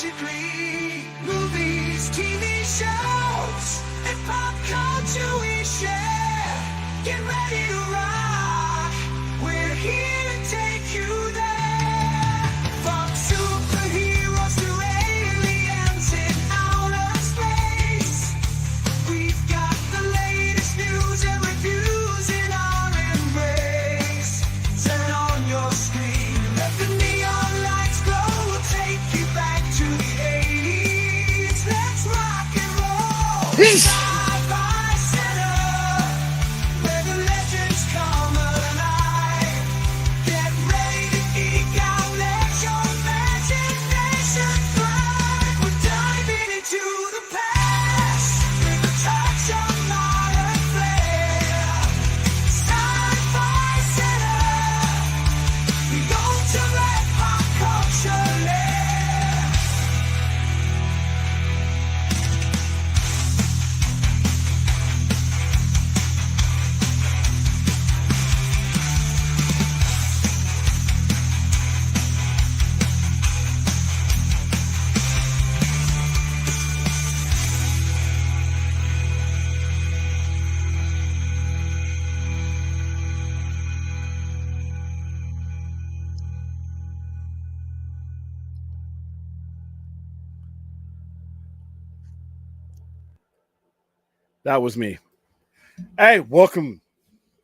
magically. Movies, TV shows, and pop culture we share. Get ready to rock. We're here to take you there. From superheroes to aliens in outer space, we've got the latest news and reviews in our embrace. Turn on your screen, let the neon lights glow. We'll take you back to the 80s. Let's rock and roll. Sci-Fi Center, where the legends come alive. Get ready to geek out, let your imagination fly. We're diving into the past with a touch of modern flair. Sci-Fi Center, the ultimate pop culture lair. That was me. Hey, welcome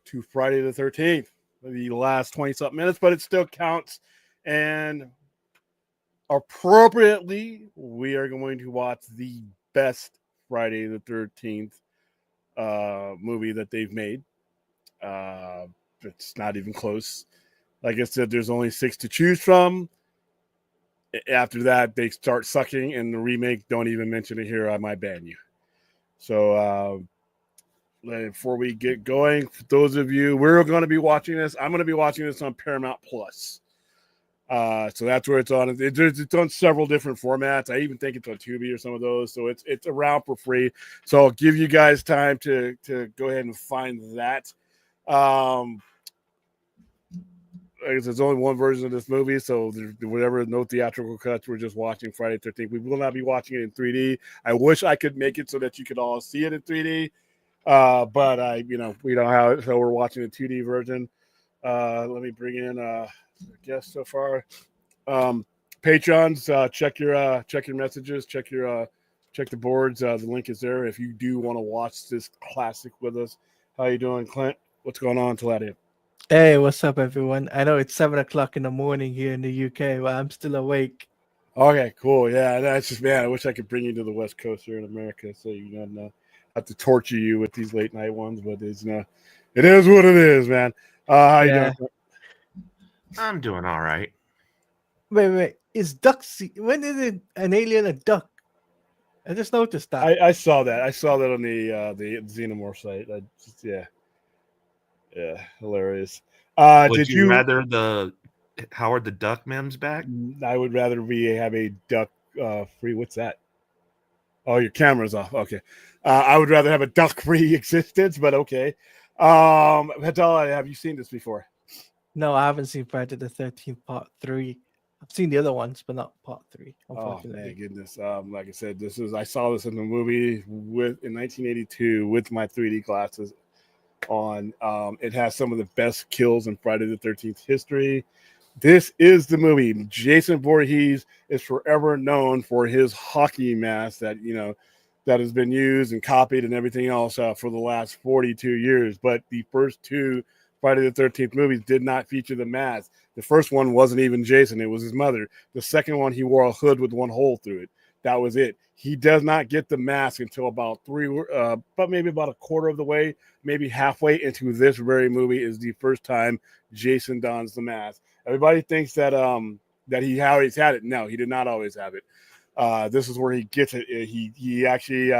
to Friday the 13th. The last 20 something minutes, but it still counts. And appropriately, we are going to watch the best Friday the 13th movie that they've made. It's not even close. Like I said, there's only 6 to choose from. After that, they start sucking, and the remake, don't even mention it here. I might ban you. So, before we get going, for those of you, we're going to be watching this. I'm going to be watching this on Paramount Plus. So that's where it's on. It's on several different formats. I even think it's on Tubi or some of those. So it's around for free. So I'll give you guys time to go ahead and find that. I guess there's only one version of this movie, so whatever, no theatrical cuts. We're just watching Friday 13th. We will not be watching it in 3D. I wish I could make it so that you could all see it in 3D, but we don't have it, so we're watching the 2D version. Let me bring in guests so far. Patrons, check your messages, check the boards. The link is there if you do want to watch this classic with us. How you doing, Clint? What's going on, Taladia? Hey, what's up, everyone? I know it's 7 o'clock in the morning here in the UK, but I'm still awake. Okay, cool. Yeah, that's just, man, I wish I could bring you to the West Coast here in America so you don't have to torture you with these late night ones, but it is what it is, man. How you doing? I'm doing all right. Wait. Is duck? When is it an alien a duck? I just noticed that. I saw that. I saw that on the Xenomorph site. Yeah, hilarious. Would you rather the Howard the Duck memes back? I would rather have a duck free. What's that? Oh, your camera's off. Okay. I would rather have a duck free existence, but okay. Hatala, have you seen this before? No, I haven't seen Friday the 13th Part 3. I've seen the other ones, but not Part 3. Unfortunately. Oh my goodness! Like I said, I saw this in the movie in 1982 with my 3D glasses on. It has some of the best kills in Friday the 13th history. This is the movie. Jason Voorhees is forever known for his hockey mask that has been used and copied and everything else for the last 42 years. But the first 2 Friday the 13th movies did not feature the mask. The first one wasn't even Jason. It was his mother. The second one, he wore a hood with one hole through it. That was it. He does not get the mask until about maybe about a quarter of the way, maybe halfway into this very movie is the first time Jason dons the mask. Everybody thinks that he always had it. No, he did not always have it. This is where he gets it. He actually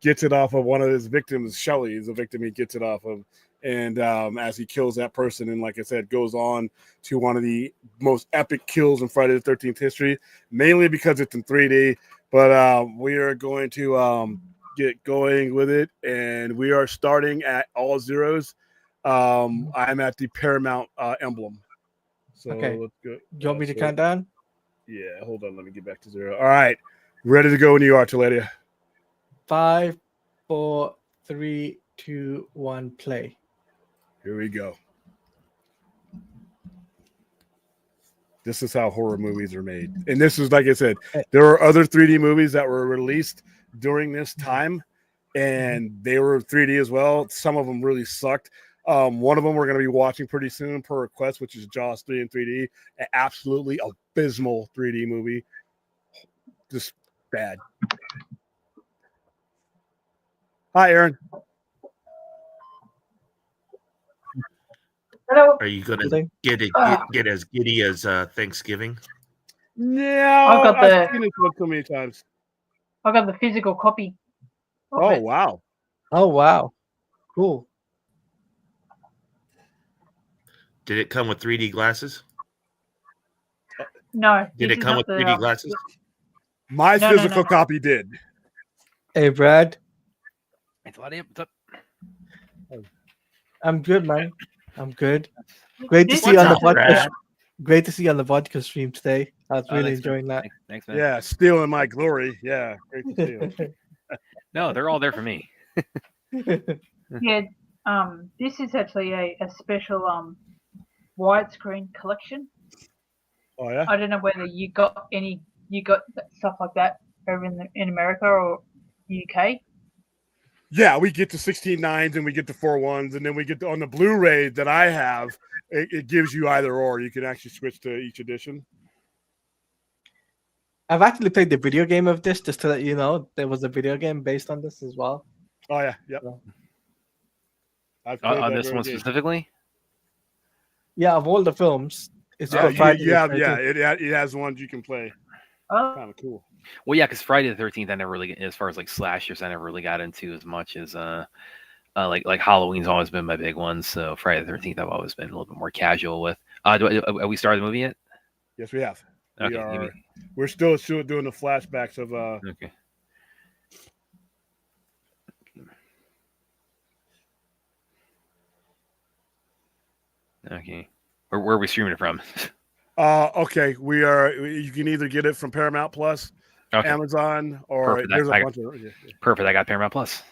gets it off of one of his victims. Shelley is the victim he gets it off of. And as he kills that person, and like I said, goes on to one of the most epic kills in Friday the 13th history, mainly because it's in 3D. But we are going to get going with it, and we are starting at all zeros. I'm at the Paramount emblem. So Okay. let's go. You want me to count down? Yeah, hold on. Let me get back to 0. All right. Ready to go when you are, Teledia. 5, 4, 3, 2, 1, play. Here we go. This is how horror movies are made. And this is, like I said, there are other 3D movies that were released during this time, and they were 3D as well. Some of them really sucked. One of them we're going to be watching pretty soon per request, which is Jaws 3 in 3D. An absolutely abysmal 3D movie. Just bad. Hi, Aaron. Hello. Are you gonna Something? get as giddy as Thanksgiving? No, I've got I've seen this one so many times. I got the physical copy. of Oh, it. wow. Oh, wow. Cool. Did it come with 3D glasses? No. Did this it is come not with the, 3D glasses? My No, no, physical no. copy did. Hey, Brad. It's what what's up? I'm good, man. I'm good. Great to This see you on the is up, podcast. Brad? Great to see you on the vodka stream today. I was Oh, really thanks, man. enjoying that. Thanks, man. Yeah, stealing my glory. Yeah, great to see you. No, they're all there for me. Yeah. This is actually a special widescreen collection. Oh, yeah? I don't know whether you got stuff like that over in America or UK. Yeah, we get to 16.9s and we get to 4.1s, and then we get on the Blu-ray that I have. It gives you either or. You can actually switch to each edition. I've actually played the video game of this, just to let you know. There was a video game based on this as well. Oh yeah, yep. Yeah. I've played On that this very one game. specifically? Yeah, of all the films, it's Yeah, called Friday you the have 13th. it has ones you can play. Oh, Kind of cool. Well, yeah, because Friday the 13th, I never really, as far as like slashers, I never really got into as much as like Halloween's always been my big one. So Friday the 13th, I've always been a little bit more casual with. Are we started the movie yet? Yes, we have. Okay, We're still doing the flashbacks of okay. Okay. Where are we streaming it from? okay, we are. You can either get it from Paramount Plus, Okay. Amazon, or Perfect. there's a I bunch of. Yeah. Perfect. I got Paramount Plus.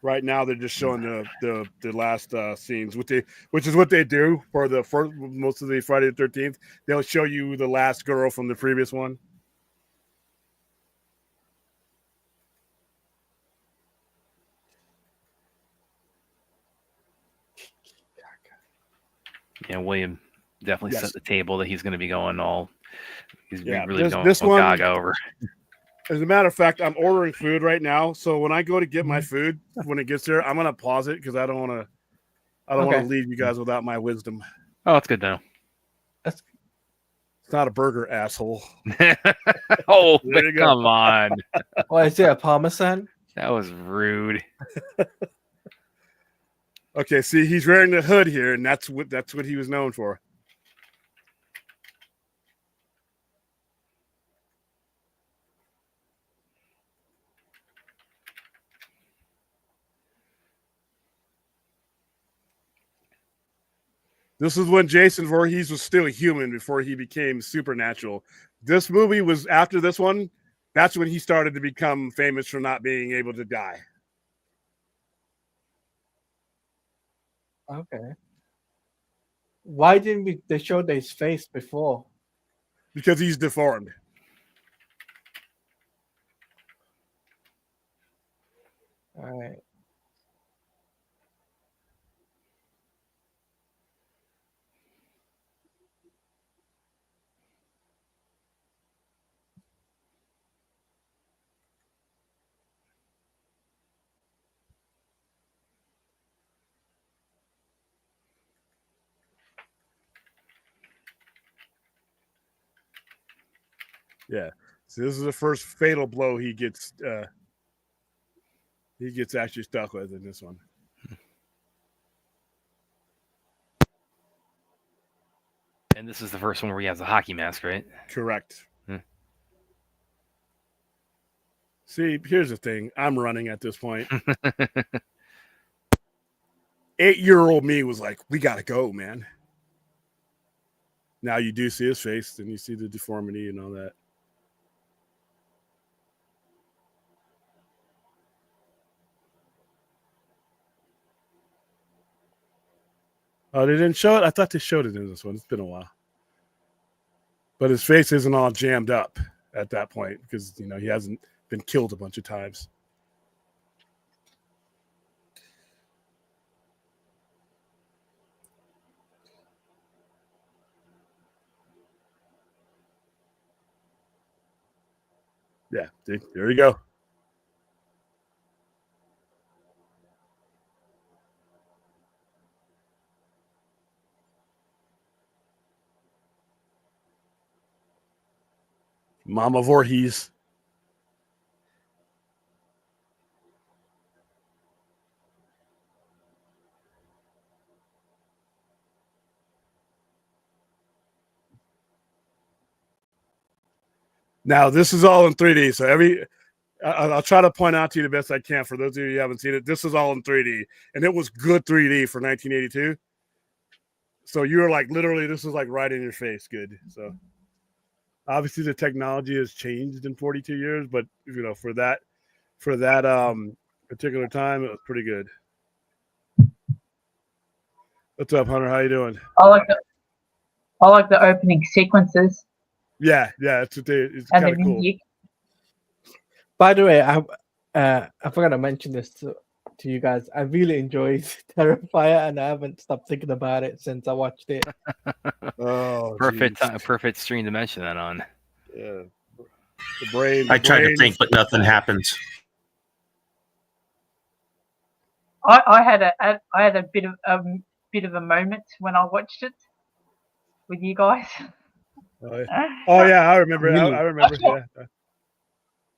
Right now, they're just showing the last scenes, which is what they do for the first most of the Friday the 13th. They'll show you the last girl from the previous one. Yeah, William definitely Yes. set the table that he's going to be going all. He's Yeah, really going this all one- gaga over. As a matter of fact, I'm ordering food right now. So when I go to get my Mm-hmm. food, when it gets there, I'm gonna pause it because I don't want to Okay. leave you guys without my wisdom. Oh, that's good to know. It's not a burger, asshole. Oh, There you go. come on. Oh, is there a Parmesan? That was rude. Okay, see, he's wearing the hood here, and that's what he was known for. This is when Jason Voorhees was still human before he became supernatural. This movie was after this one. That's when he started to become famous for not being able to die. Okay. Why didn't they show his face before? Because he's deformed. All right. Yeah. So this is the first fatal blow he gets actually stuck with in this one. And this is the first one where he has a hockey mask, right? Correct. Hmm. See, here's the thing. I'm running at this point. 8-year-old me was like, we gotta go, man. Now you do see his face, and you see the deformity and all that. Oh, they didn't show it? I thought they showed it in this one. It's been a while. But his face isn't all jammed up at that point because, he hasn't been killed a bunch of times. Yeah, there you go. Mama Voorhees. Now, this is all in 3D, so I'll try to point out to you the best I can for those of you who haven't seen it. This is all in 3D, and it was good 3D for 1982. So you were like, literally, this was like right in your face good. So obviously the technology has changed in 42 years, but for that particular time, it was pretty good. What's up, Hunter? How you doing? I like the opening sequences Yeah, it's and kind the of cool. music. By the way, I forgot to mention this to you guys. I really enjoyed Terrifier, and I haven't stopped thinking about it since I watched it. Oh, perfect stream to mention that on. Yeah, the brain. I try to think, but nothing happens. I had a bit of a moment when I watched it with you guys. Oh yeah, I remember. I remember. Yeah.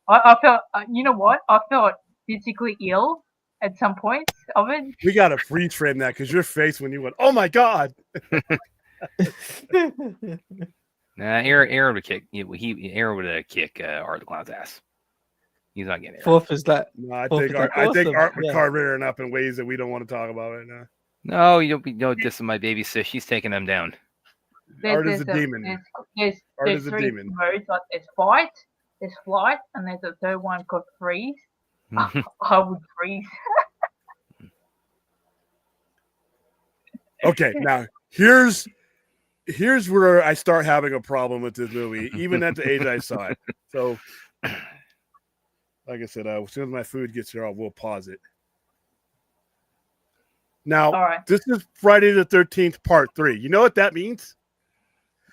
I felt, you know what? I felt physically ill at some points of it. We got to freeze frame that because your face when you went, "Oh my god!" Nah, Aaron would kick. Aaron would kick Art the Clown's ass. He's not getting it. Fourth is that. No, I Fourth think is Art would yeah. carve Aaron up in ways that we don't want to talk about right now. No, you don't diss my baby sis. She's taking them down. Art is a demon. There's three modes. Like there's fight, there's flight, and there's a third one called freeze. I would freeze. Okay, now here's where I start having a problem with this movie, even at the age I saw it. So, like I said, as soon as my food gets here, we'll pause it. Now, All right. This is Friday the 13th, Part 3. You know what that means?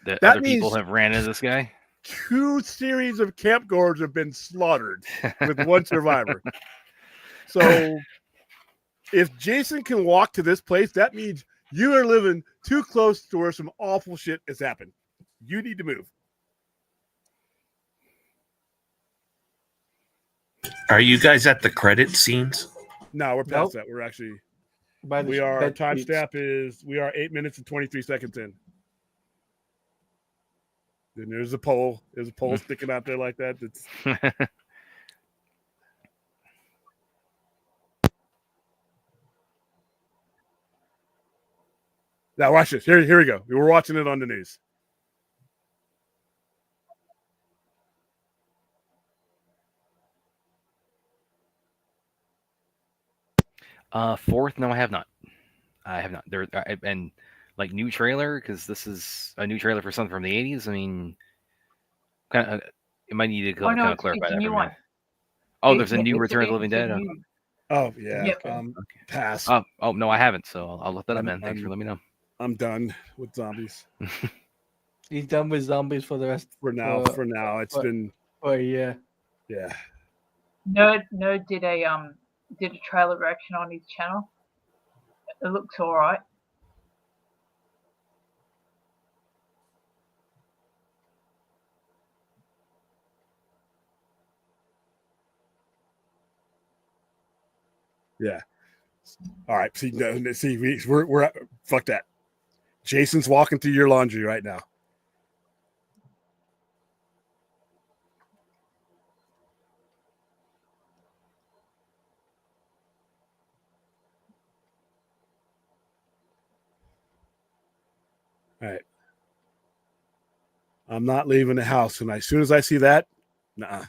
That That other people means- have ran into this guy. 2 series of camp goers have been slaughtered with one survivor. So, if Jason can walk to this place, that means you are living too close to where some awful shit has happened. You need to move. Are you guys at the credit scenes? No, we're past Nope. that. We're actually By the our bed sheets. timestamp is 8 minutes and 23 seconds in. Then there's a pole. There's a pole sticking out there like that. That's now watch this. Here we go. We were watching it on the news. Fourth, no, I have not. I have not. And like new trailer because this is a new trailer for something from the 80s. I mean, kind of. It might need to kind of clarify it's a that new for me. one. Oh, there's a new Return of the Living Dead. Oh yeah. Yep. Pass. Oh no, I haven't. So I'll look that up, man. Thanks for letting me know. I'm done with zombies He's done with zombies for the rest for now. For now, it's been for a year. yeah. Nerd did a trailer reaction on his channel. It looks all right. Yeah. All right. See, we're fuck that. Jason's walking through your laundry right now. All right. I'm not leaving the house. And as soon as I see that, nah.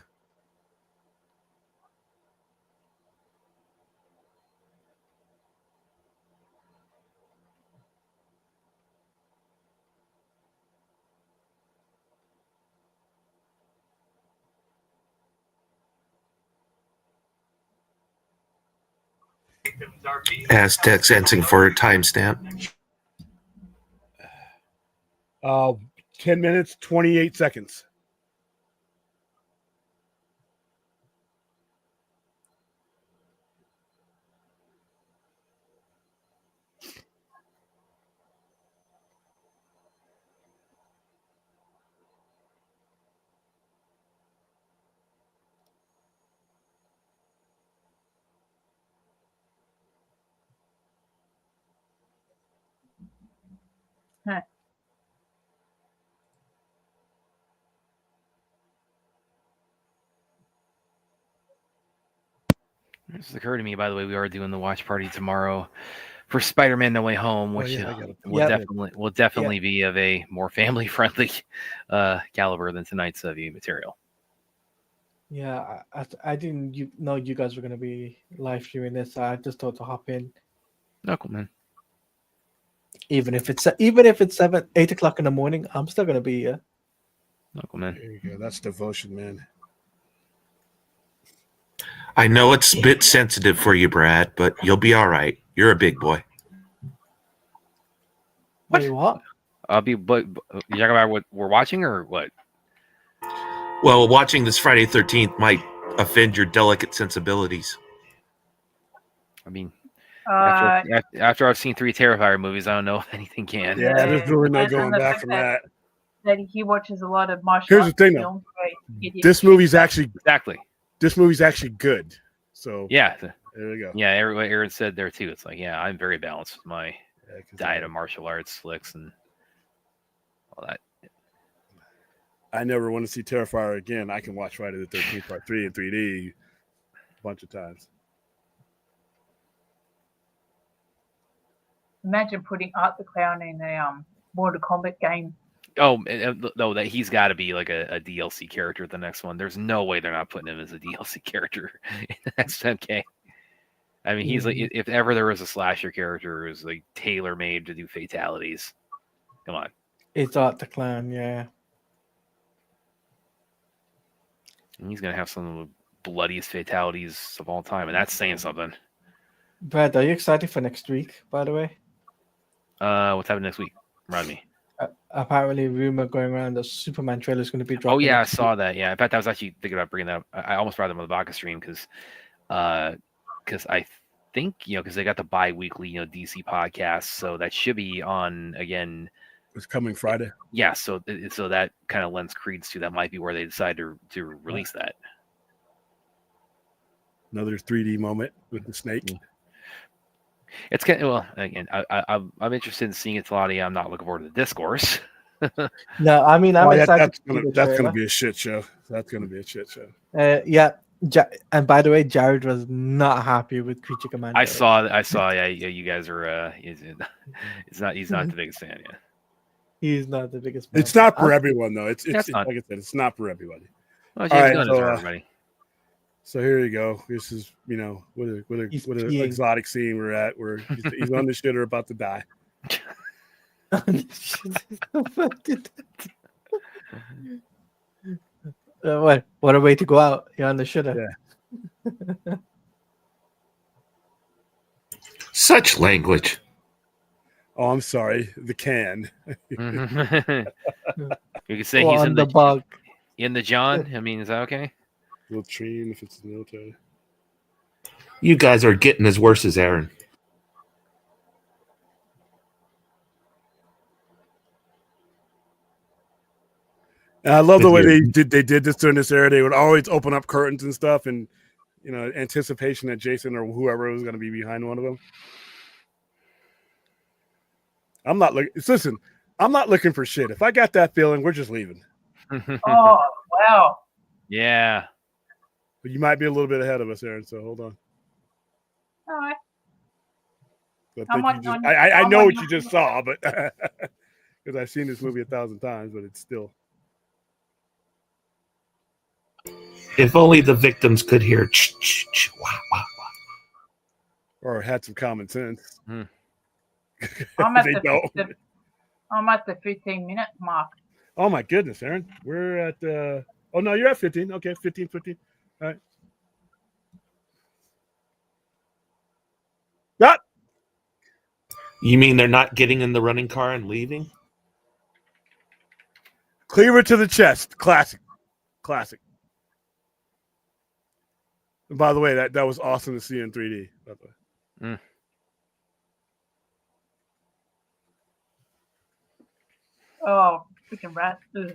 Aztec's answering for a timestamp. 10 minutes, 28 seconds. Huh. This occurred to me, by the way. We are doing the watch party tomorrow for Spider-Man: No Way Home, which yeah, I got it. will definitely be of a more family-friendly caliber than tonight's view material. Yeah, I didn't know you guys were going to be live streaming this. So I just thought to hop in, No, cool, man. even if it's 8 o'clock in the morning. I'm still going to be here. No, cool, man. There you go. That's devotion, man. I know it's a bit sensitive for you, Brad, but you'll be all right. You're a big boy. Wait, what? But you talking about what we're watching or what? Well, watching this Friday 13th might offend your delicate sensibilities. I mean, Uh, after I've seen 3 Terrifier movies, I don't know if anything can. Yeah, there's really no and going the back fact from that. that he watches a lot of martial Here's the arts thing, though. films. This movie's actually good. So Yeah, there we go. yeah. What Aaron said there too. It's like, yeah, I'm very balanced with my Yeah, 'cause diet of martial arts flicks and all that. I never want to see Terrifier again. I can watch Friday the 13th Part 3 in 3D a bunch of times. Imagine putting Art the Clown in a Mortal Kombat game. Oh no, that he's got to be like a DLC character. The next one, there's no way they're not putting him as a DLC character in the next 10K. I mean, he's like, if ever there was a slasher character who's like tailor made to do fatalities, come on. It's Art the Clown, yeah. And he's gonna have some of the bloodiest fatalities of all time, and that's saying something. Brad, are you excited for next week, by the way? What's happening next week? Remind me. Apparently, rumor going around that Superman trailer is going to be dropping. Oh yeah, I next saw that. Yeah, in fact, I was actually thinking about bringing that up. I almost brought them on the Baka stream because I think because they got the bi-weekly DC podcast, so that should be on again. It's coming Friday. Yeah, so that kind of lends credence to that might be where they decide to release that. Another 3D moment with the snake. It's kind of, well, again, I'm interested in seeing it, Claudia. I'm not looking forward to the discourse. No, I mean, I'm excited. That's gonna be a shit show. That's gonna be a shit show. Yeah. And by the way, Jared was not happy with Creature Commander. I saw. Yeah, you guys are. He's not the biggest fan. Yeah. He's not the biggest fan. It's not for everyone though. It's That's like not. I said, it's not for everybody. Well, All right, James Gunn is for everybody. So here you go. This is what an exotic scene we're at. Where he's on the shitter about to die. What a way to go out. You're on the shitter. Yeah. Such language. Oh, I'm sorry. The can. You could say Or he's on in the bug. In the John. I mean, is that okay? Latrine if it's military. You guys are getting as worse as Aaron. And I love the way they did this during this era. They would always open up curtains and stuff, and anticipation that Jason or whoever was going to be behind one of them. I'm not looking for shit. If I got that feeling, we're just leaving. Oh, wow. Yeah. But you might be a little bit ahead of us, Aaron. So hold on. All right. I know what you just saw, but because I've seen this movie 1,000 times, but it's still. If only the victims could hear wah, wah, wah. Or had some common sense. I'm at They don't. I'm at the 15-minute mark. Oh my goodness, Aaron. We're at oh no, you're at 15. Okay, 15. All right. Got You mean they're not getting in the running car and leaving? cleaver to the chest. Classic. And by the way, that was awesome to see in 3D. By the way. Oh, freaking rat. Ugh.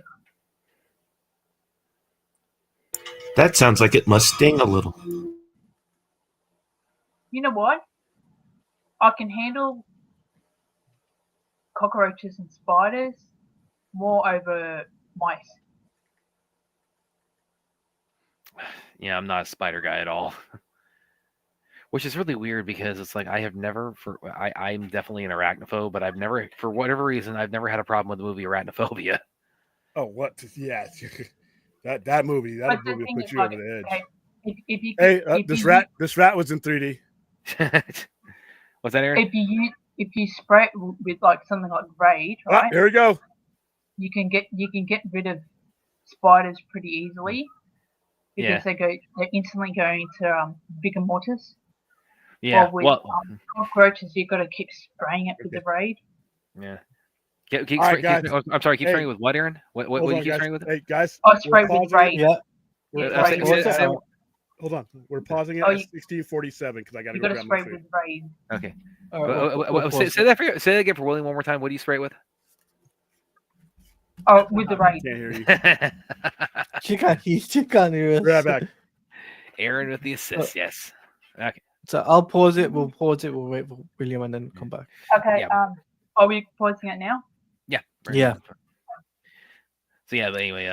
That sounds like it must sting a little. You know what? I can handle cockroaches and spiders more over mice. Yeah, I'm not a spider guy at all. Which is really weird because it's like I have never I'm definitely an arachnophobe, but I've never, for whatever reason, I've never had a problem with the movie Arachnophobia. Oh, what? Yeah, that movie will put you over the edge. If this rat was in 3D. What's that, Aaron? If you spray it with like something like Raid, right? Here we go. You can get rid of spiders pretty easily because they instantly go into vigor mortis. Yeah. Or with cockroaches, you've got to keep spraying it with the Raid. Yeah. I'm sorry. Keep spraying with what, Aaron? What do you keep spraying with? Hey guys. Spray with Raid. Yeah. Hold on. We're pausing it at 16:47 because I got to go grab my food. With Raid. Okay. Say that again for William one more time. What do you spray it with? Oh, with the Raid. Can't hear you. She can't hear us. Right back. Aaron with the assist. Yes. Okay. So I'll pause it. We'll pause it. We'll wait for William and then come back. Okay. Yeah. Are we pausing it now? Yeah. Yeah. So yeah, but anyway,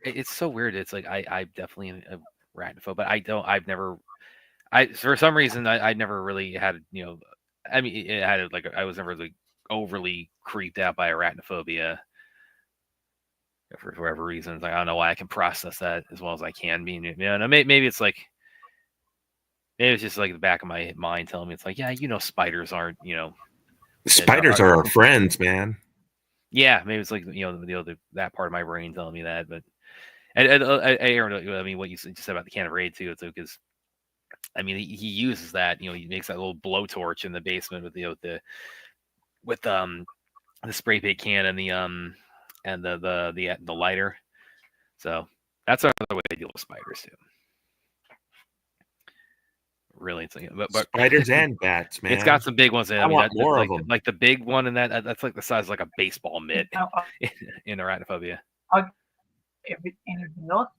it's so weird. It's like I'm definitely a arachnophobe, but I've never, for some reason I never really had, I mean, it had like I was never like overly creeped out by arachnophobia for whatever reason. Like I don't know why I can process that as well as I can be. Maybe it's like, maybe it's just like the back of my mind telling me it's like, yeah, spiders aren't, Spiders are our friends, man. Yeah, maybe it's like that part of my brain telling me that, but Aaron, I mean, what you just said about the can of Raid too, it's because, I mean, he uses that, he makes that little blowtorch in the basement with the spray paint can and the lighter. So that's another way to deal with spiders too. Really, it's like, but spiders and bats, man. It's got some big ones in it. I want more of them. Like the big one in that's like the size of like a baseball mitt in arachnophobia. Anything else?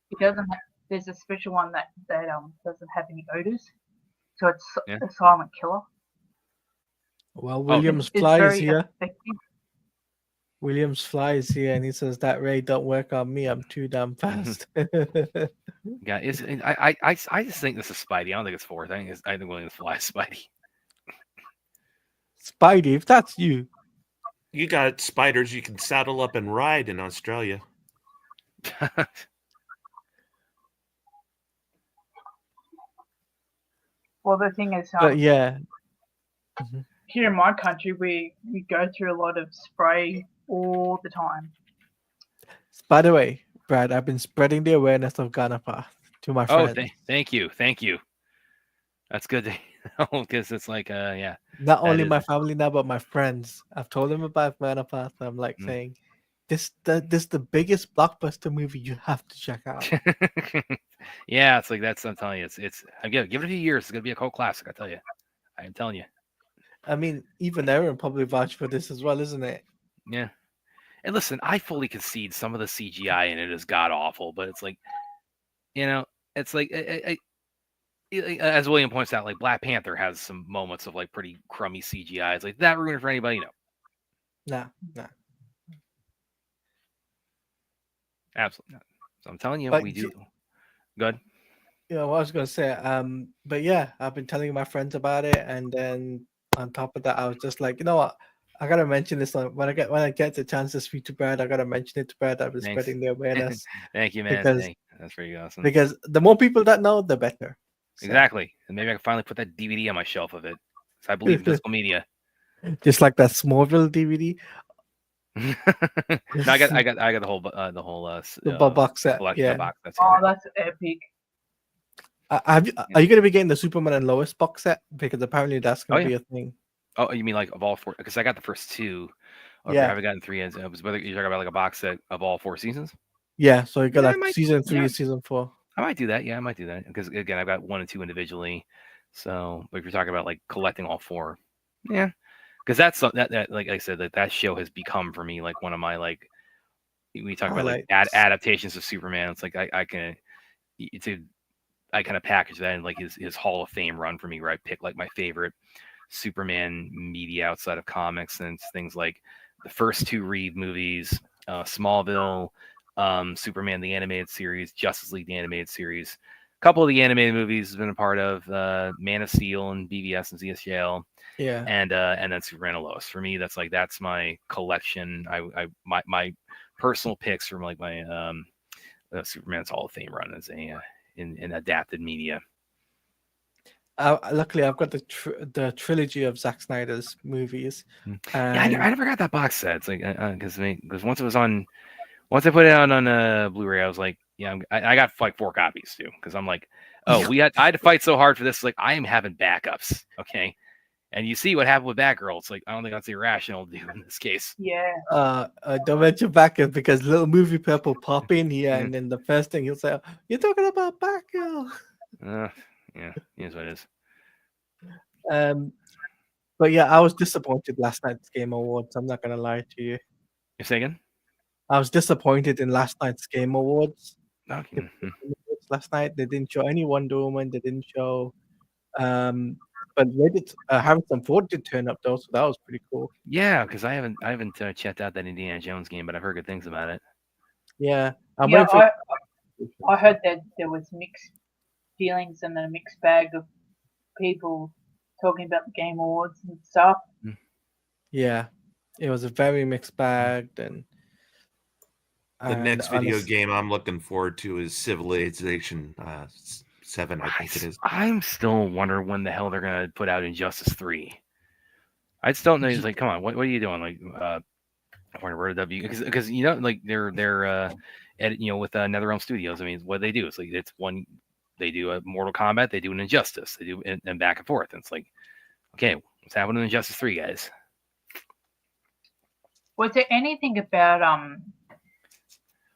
It doesn't. There's a special one that doesn't have any odors, so it's a silent killer. Well, Williams Fly is here. Effective. Williams Fly is here, and he says that Raid don't work on me. I'm too damn fast. Yeah, I just think this is Spidey. I don't think it's fourth. I think Williams Fly is Spidey. Spidey, if that's you. You got spiders you can saddle up and ride in Australia. Well, the thing is, yeah. Here in my country, we go through a lot of spray all the time. By the way, Brad, I've been spreading the awareness of Ganapath to my friends. Oh, thank you. That's good to know, because it's like, yeah. Not only my family now, but my friends. I've told them about Ganapath. I'm like saying, this the biggest blockbuster movie you have to check out. Yeah, it's like I'm telling you, give it a few years. It's gonna be a cult classic. I tell you, I am telling you. I mean, even Aaron probably vouched for this as well, isn't it? Yeah. And listen, I fully concede some of the CGI in it is god awful, but it's like, it's like, as William points out, like Black Panther has some moments of like pretty crummy CGI. It's like that ruined it for anybody? No. Nah. Absolutely not. So I'm telling you, But we do. Good. What I was gonna say, but yeah, I've been telling my friends about it, and then on top of that, I was just like, you know what? I gotta mention this when I get the chance to speak to Brad. I gotta mention it to Brad. I've been Thanks. spreading the awareness Thank you, man. because That's pretty awesome. because the more people that know, the better. So, Exactly. And maybe I can finally put that DVD on my shelf of it. So I believe in physical media. just like that Smallville DVD, No, I got the whole the box set. collection, Yeah. the box. That's Oh, that's epic. Are you gonna be getting the Superman and Lois box set? Because apparently that's gonna yeah. be a thing. Oh, you mean like of all 4? Because I got the first 2. Or I Yeah. haven't gotten 3. It was whether you're talking about like a box set of all 4 seasons. Yeah, so you got Yeah, I like might- season 3, yeah. season 4. I might do that. Yeah, I might do that because again, I've got 1 and 2 individually. So, but if you're talking about like collecting all 4, yeah, because that's that like I said, that show has become for me like one of my like we talk about like adaptations of Superman. It's like I kind of package that in like his Hall of Fame run for me, where I pick like my favorite Superman media outside of comics, and it's things like the first 2 Reeve movies, Smallville, Superman the animated series, Justice League the animated series. A couple of the animated movies has been a part of Man of Steel and BVS and ZSJL. Yeah. And then Superman and Lois. For me, that's my collection. My personal picks from like my Superman's Hall of Fame run as a in adapted media. Luckily, I've got the trilogy of Zack Snyder's movies. Yeah, I never got that box set. It's like because once I put it out on Blu-ray, I was like, yeah, I got like 4 copies too, because I'm like, oh, I had to fight so hard for this. Like, I am having backups, okay. And you see what happened with Batgirl. It's like, I don't think that's irrational to do in this case. Yeah. Don't mention Batgirl because little movie purple pop in here, and then the first thing he'll say, "You're talking about Batgirl." Yeah, here's what it is. But yeah, I was disappointed last night's Game Awards. I'm not gonna lie to you. You're saying? I was disappointed in last night's Game Awards. Okay. Last night they didn't show any Wonder Woman. They didn't show. But Reddit, Harrison Ford did turn up though, so that was pretty cool. Yeah, because I haven't checked out that Indiana Jones game, but I've heard good things about it. Yeah, I heard that there was mixed feelings and then a mixed bag of people talking about the Game Awards and stuff. Yeah, it was a very mixed bag. And the next video game I'm looking forward to is Civilization 7, I think it is. I'm still wondering when the hell they're gonna put out Injustice 3. I just don't know. It's like, come on, what are you doing? Like, because you know, like they're with NetherRealm Studios. I mean, what they do is like they do a Mortal Kombat, they do an Injustice, they do and back and forth. And it's like, okay, what's happening in Injustice 3, guys? Was there anything about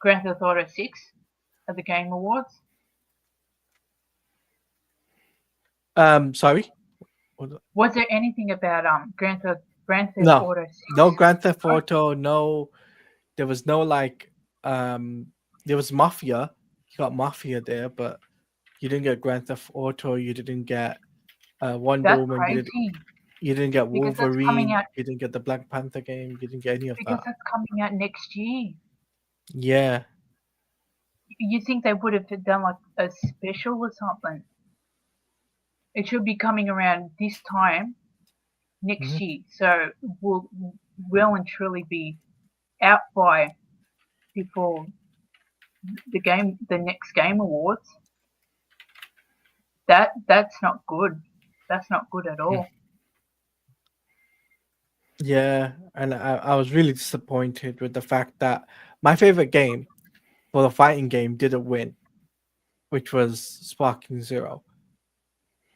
Grand Theft Auto 6 at the Game Awards? Sorry. Was there anything about Grand Theft No. Auto 6? No Grand Theft Auto. No, there was no like. There was Mafia. You got Mafia there, but you didn't get Grand Theft Auto. You didn't get Wonder That's Woman. crazy. You didn't get Because that's coming Wolverine. out- You didn't get the Black Panther game. You didn't get any of Because that. that's coming out next year. Yeah. You think they would have done like a special or something? It should be coming around this time next year, so will well and truly be out by before the next Game Awards. That's not good. That's not good at all. Yeah, and I was really disappointed with the fact that my favorite game for the fighting game didn't win, which was Sparking Zero,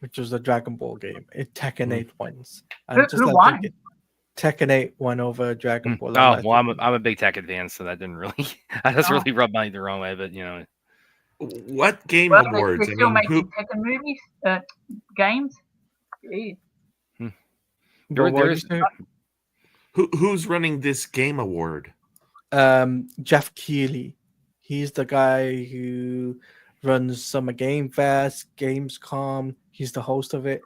which was the Dragon Ball game. Tekken 8 wins. And Who won? Tekken 8 won over Dragon Ball. Oh well, I'm a big Tekken fan, so that didn't really that's Oh. really rubbed me the wrong way. But you know, What Game Well, Awards? they're still making who, Tekken movies, games. Jeez. there is who's running this Game Award? Jeff Keighley. He's the guy who runs Summer Game Fest, Gamescom. He's the host of it,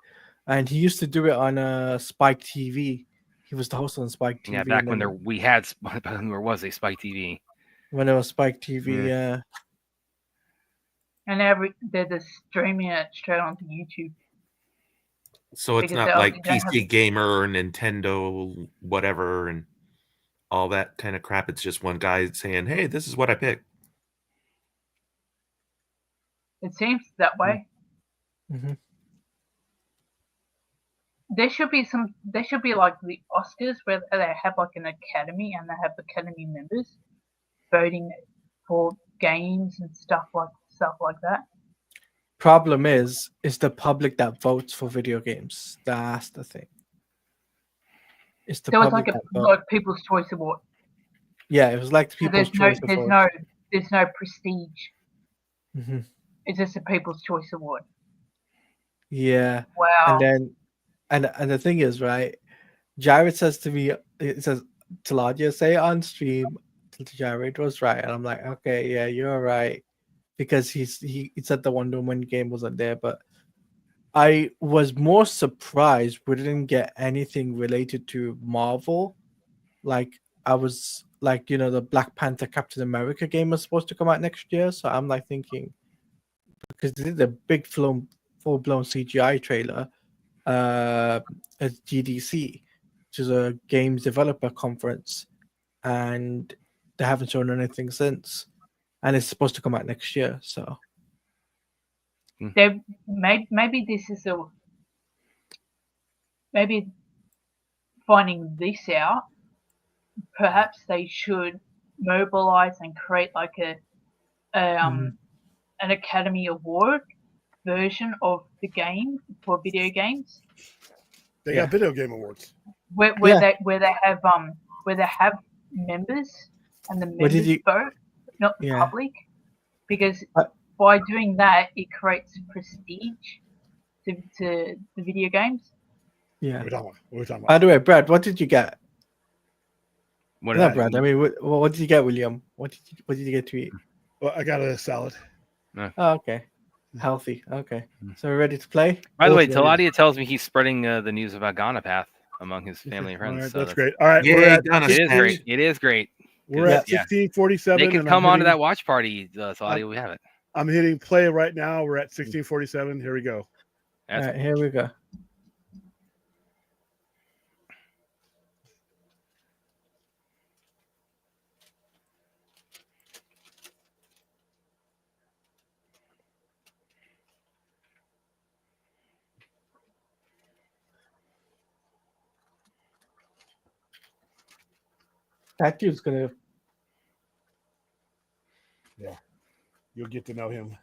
and he used to do it on Spike TV. He was the host on Spike TV. yeah, back and when then there was a Spike TV. when it was Spike TV. Yeah. And they're just streaming it straight onto YouTube. So it's Because not they like obviously don't have- PC Gamer or Nintendo, whatever, and all that kind of crap. It's just one guy saying, "Hey, this is what I picked." It seems that way. Mm-hmm. There should be like the Oscars where they have like an academy and they have academy members voting for games and stuff like that. Problem is the public that votes for video games. That's the thing. It's the There was public like a that votes. like People's Choice Award. Yeah, it was like the So People's Choice Award. there's no prestige. Mm-hmm. It's just a People's Choice Award. Yeah. Wow. And then, and the thing is, right? Jared says to me, it says, Taladia, say on stream, Jared was right. And I'm like, okay, yeah, you're right. Because he said the Wonder Woman game wasn't there. But I was more surprised we didn't get anything related to Marvel. Like, I was like, the Black Panther Captain America game was supposed to come out next year. So I'm like thinking, because this is a big full-blown CGI trailer at GDC, which is a games developer conference, and they haven't shown anything since, and it's supposed to come out next year. So maybe this is maybe finding this out. Perhaps they should mobilize and create like an Academy Award version of the game for video games. They got video game awards. Where they have members and the members vote, not the public, because by doing that it creates prestige to the video games. Yeah. What are we talking about? By the way, Brad, what did you get? What No, Brad. I mean, what did you get, William? What did you get to eat? Well, I got a salad. Oh, okay. Healthy. Okay. So we're ready to play? By the way, Taladia tells me he's spreading the news about Ganapath among his family and friends. All right, so that's great. All right, it is great. It is great. We're at 1647. They can come on to that watch party, Taladia. We have it. I'm hitting play right now. We're at 1647. Here we go. All right, here we go. That dude's gonna. Yeah, you'll get to know him.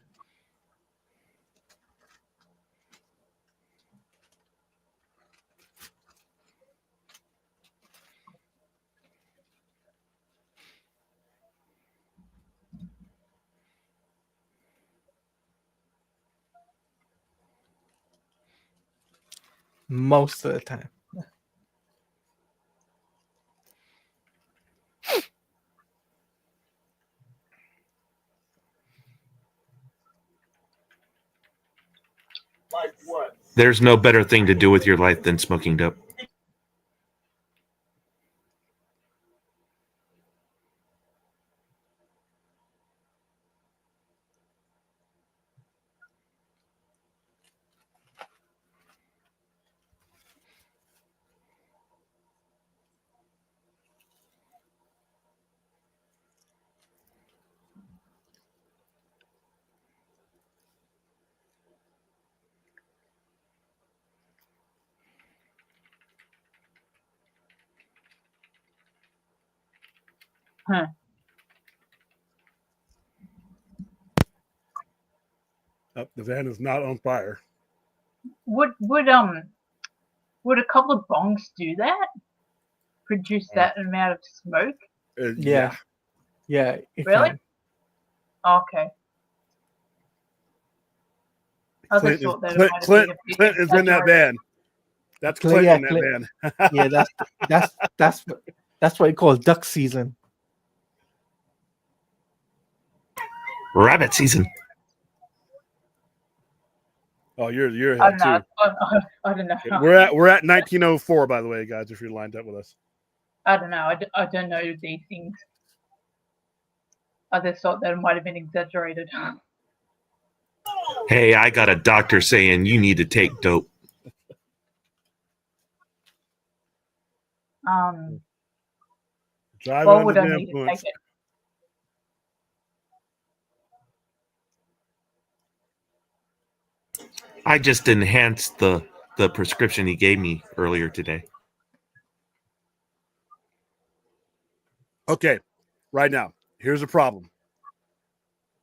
Most of the time. Like what? There's no better thing to do with your life than smoking dope. Huh. Oh, the van is not on fire. Would a couple of bongs do that? Produce that amount of smoke? Yeah. Yeah. Really? Okay. Clint is in that van. That's Clint in that van. Yeah, that's what you call duck season. Rabbit season. Oh, you're I ahead don't know. too. I don't know. We're at 1904, by the way, guys. If you're lined up with us, I don't know. I don't know these things. I just thought that it might have been exaggerated. Hey, I got a doctor saying you need to take dope. Driving What under would the I need to take influence. it? I just enhanced the prescription he gave me earlier today. Okay, right now, here's a problem.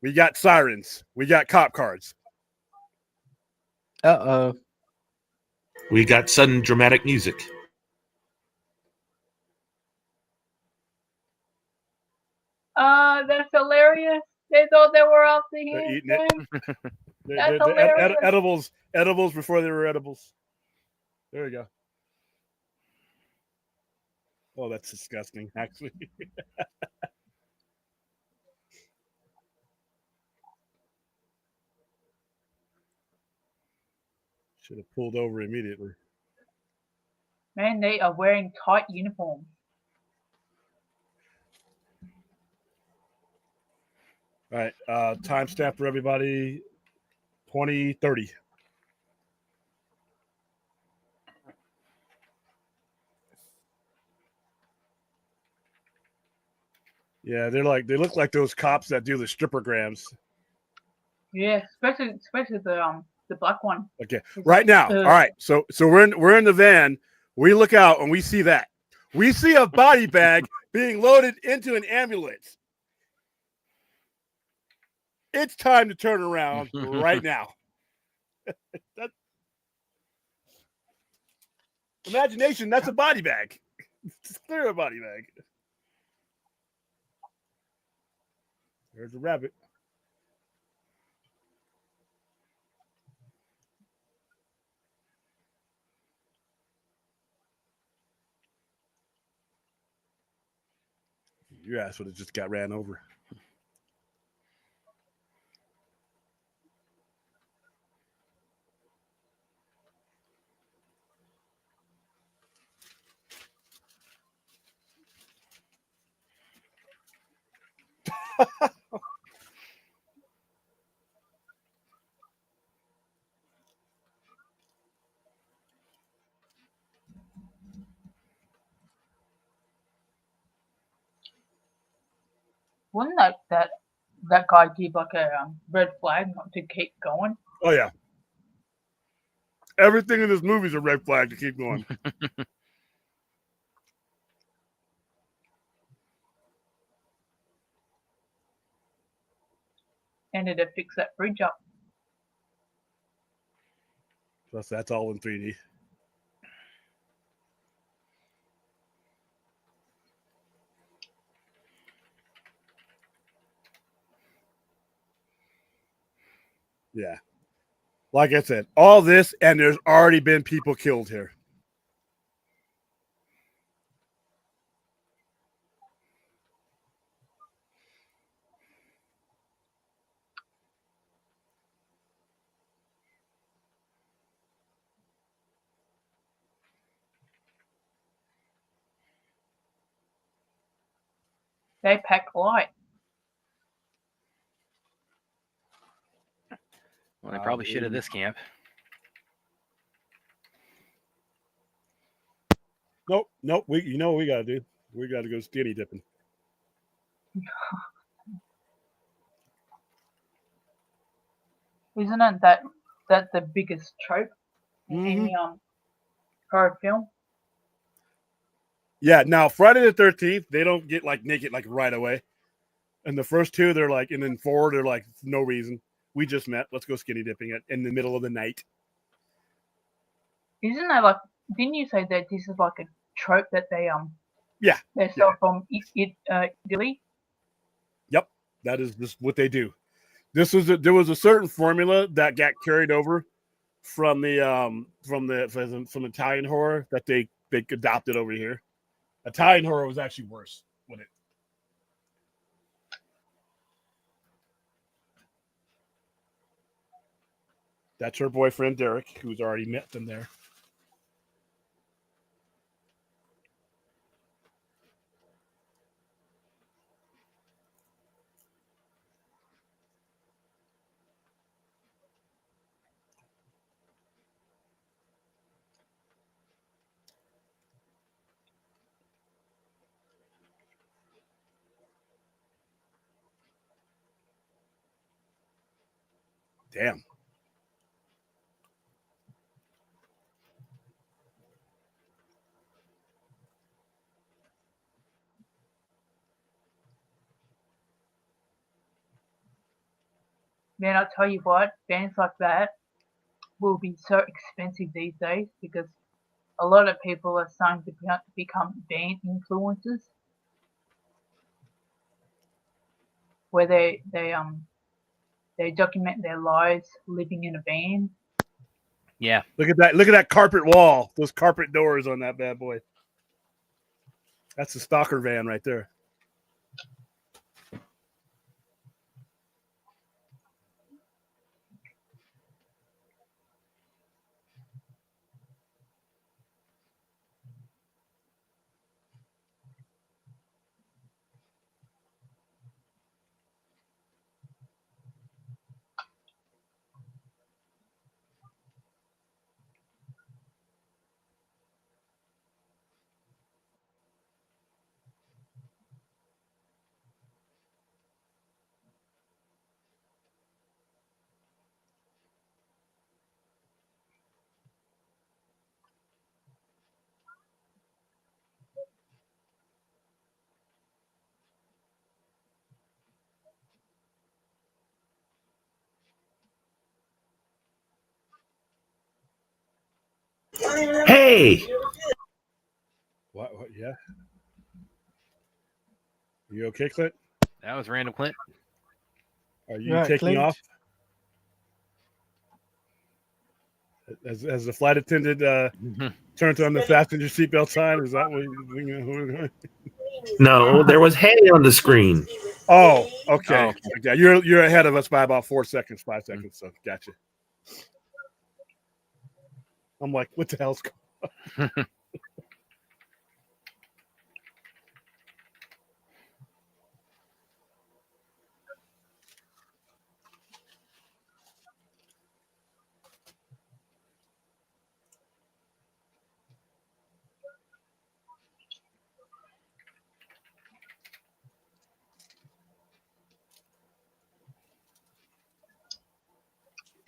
We got sirens. We got cop cars. Uh-oh. We got sudden dramatic music. That's hilarious. They thought they were after They're him. eating it. That's They're hilarious. edibles before they were edibles. There we go. Oh, that's disgusting, actually. Should have pulled over immediately. Man, they are wearing tight uniforms. All right, timestamp for everybody, 2030. Yeah, they look like those cops that do the strippergrams. Yeah, especially the black one. Okay, It's right like, now. All right, so we're in the van. We look out and we see that. We see a body bag being loaded into an ambulance. It's time to turn around right now. Imagination, that's a body bag. It's clear a body bag. There's a rabbit. Your ass would have just got ran over. Wouldn't that guy give like a red flag not to keep going? Oh yeah. Everything in this movie is a red flag to keep going. And to fix that bridge up. Plus, that's all in 3D. Yeah. Like I said, all this, and there's already been people killed here. They pack light. Well, they probably should at this camp. Nope. You know what we gotta do? We gotta go skinny dipping. Isn't it that the biggest trope in any horror film? Yeah. Now Friday the 13th, they don't get like naked like right away. And the first two, they're like, and then 4, they're like, no reason. We just met. Let's go skinny dipping in the middle of the night. Isn't that like? Didn't you say that this is like a trope that they Yeah. they saw from Italy? Yep. That is just what they do. There was a certain formula that got carried over from from Italian horror that they adopted over here. Italian horror was actually worse with it. That's her boyfriend Derek, who's already met them there. Damn. Man, I'll tell you what, bands like that will be so expensive these days because a lot of people are starting to become band influencers, where they document their lives living in a band. Yeah. Look at that! Look at that carpet wall. Those carpet doors on that bad boy. That's the stalker van right there. Hey, What? Yeah. You okay, Clint? That was random, Clint. Are you Yeah, taking Clint. off? As the flight attendant turned on the passenger seatbelt sign, is that what you? no, there was hay on the screen. Oh, okay. Oh, okay. Yeah, you're ahead of us by about 5 seconds. So gotcha. I'm like, what the hell's going on?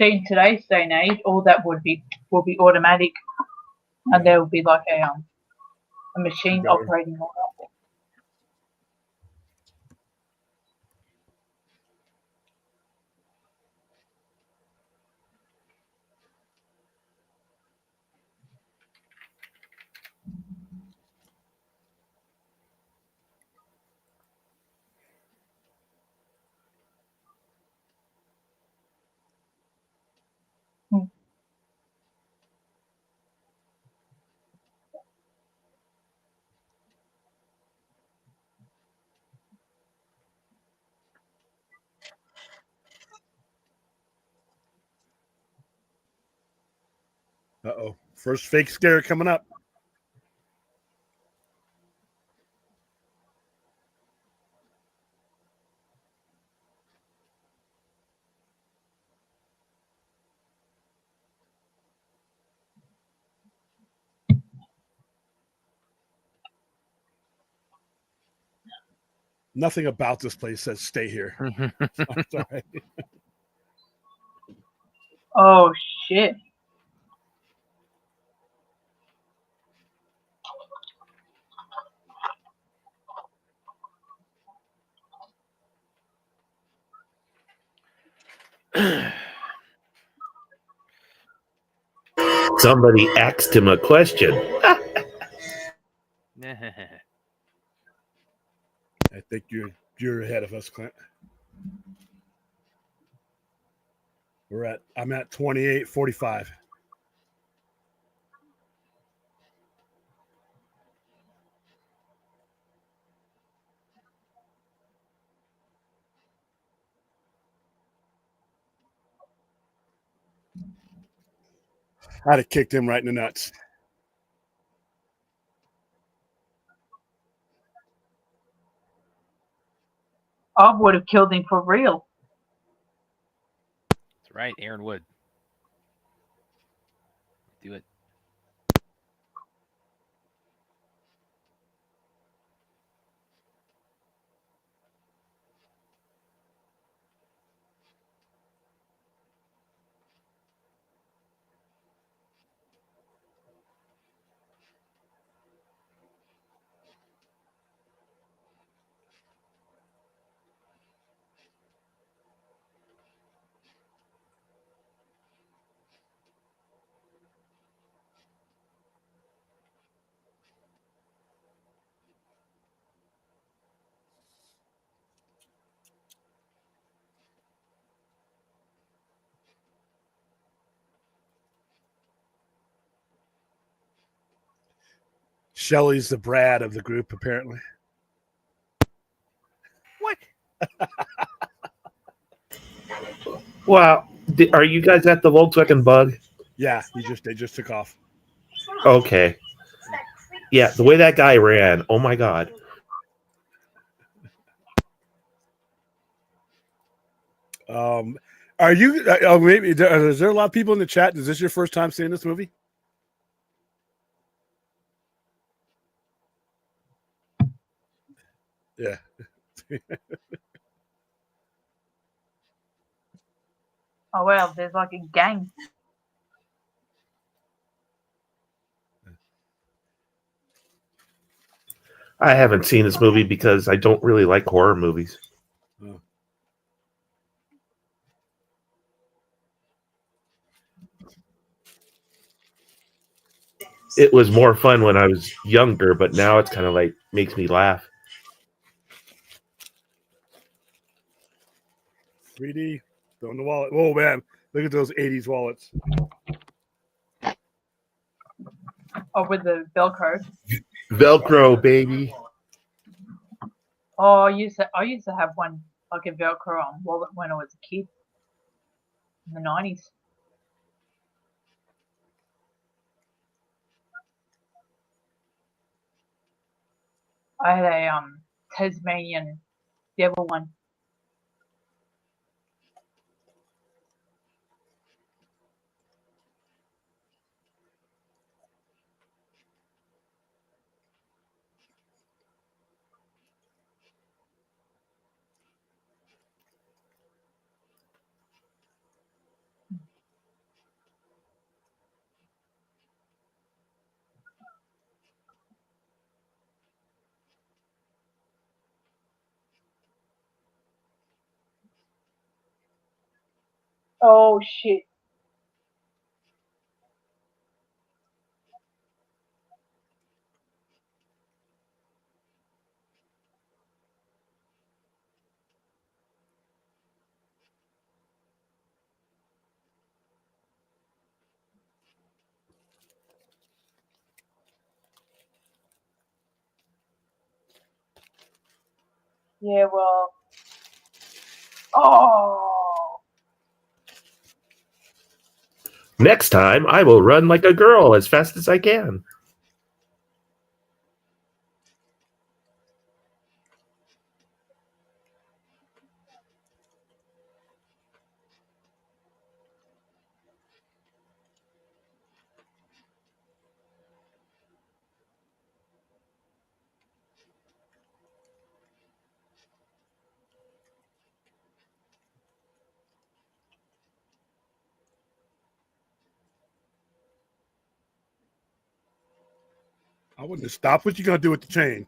See, in today's day and age, all that will be automatic, and there will be like a machine Got it. operating on it. Uh-oh. First fake scare coming up. Nothing about this place says stay here. I'm sorry. Oh shit! Somebody asked him a question. I think you're ahead of us, Clint. I'm at 28:45. I'd have kicked him right in the nuts. I would have killed him for real. That's right, Aaron Wood. Do it. Shelly's the Brad of the group, apparently. What? Wow. Are you guys at the Volkswagen Bug? Yeah, they just took off. Okay. Yeah, the way that guy ran. Oh my God. Are you? Maybe is there a lot of people in the chat? Is this your first time seeing this movie? Yeah. Oh wow, there's like a gang. I haven't seen this movie because I don't really like horror movies. Oh. It was more fun when I was younger, but now it's kind of like makes me laugh. 3D. Throwing the wallet. Oh man, look at those 80s wallets. Oh, with the Velcro. Velcro, baby. Oh, I used to have one like a Velcro wallet when I was a kid in the 90s. I had a Tasmanian devil one. Oh shit. Yeah, well. Oh. Next time, I will run like a girl as fast as I can. I wouldn't have stopped. What you gonna do with the chain?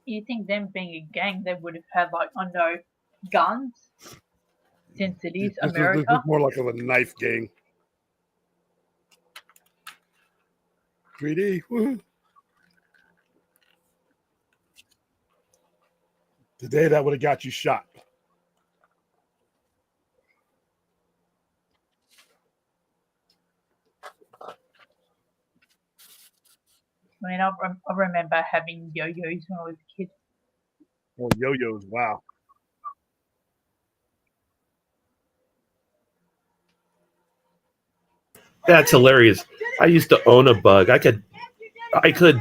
You think them being a gang, they would have had like, I know, guns? Since it is This America. is more like a knife gang. 3D. Woo-hoo. Today that would have got you shot. I mean, I remember having yo-yos when I was a kid. Oh, yo-yos! Wow. That's hilarious. I used to own a Bug. I could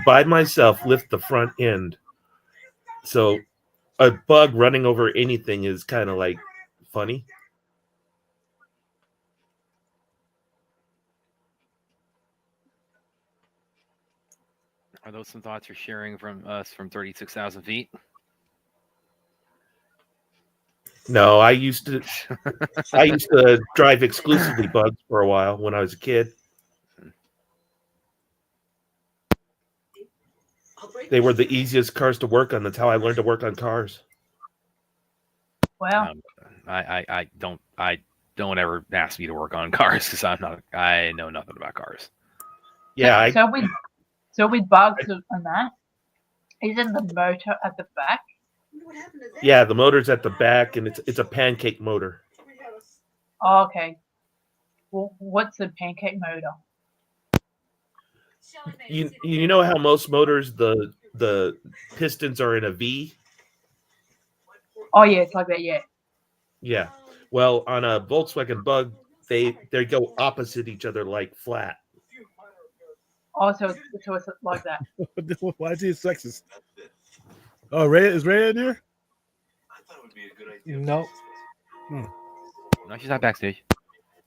by myself lift the front end. So a Bug running over anything is kind of like funny. Are those some thoughts you're sharing from us from 36,000 feet? No, I used to drive exclusively Bugs for a while when I was a kid. They were the easiest cars to work on. That's how I learned to work on cars. Wow. I don't ever ask me to work on cars because I know nothing about cars. Yeah. So with Bugs and that, isn't the motor at the back? Yeah, the motor's at the back, and it's a pancake motor. Oh, okay. What's the pancake motor? You know how most motors the pistons are in a V? Oh yeah, it's like that. Yeah. Yeah. Well, on a Volkswagen Bug, they go opposite each other like flat. Oh, so it's like that. Why is he sexist? Oh, Ray is Ray in here? No. No, she's not backstage.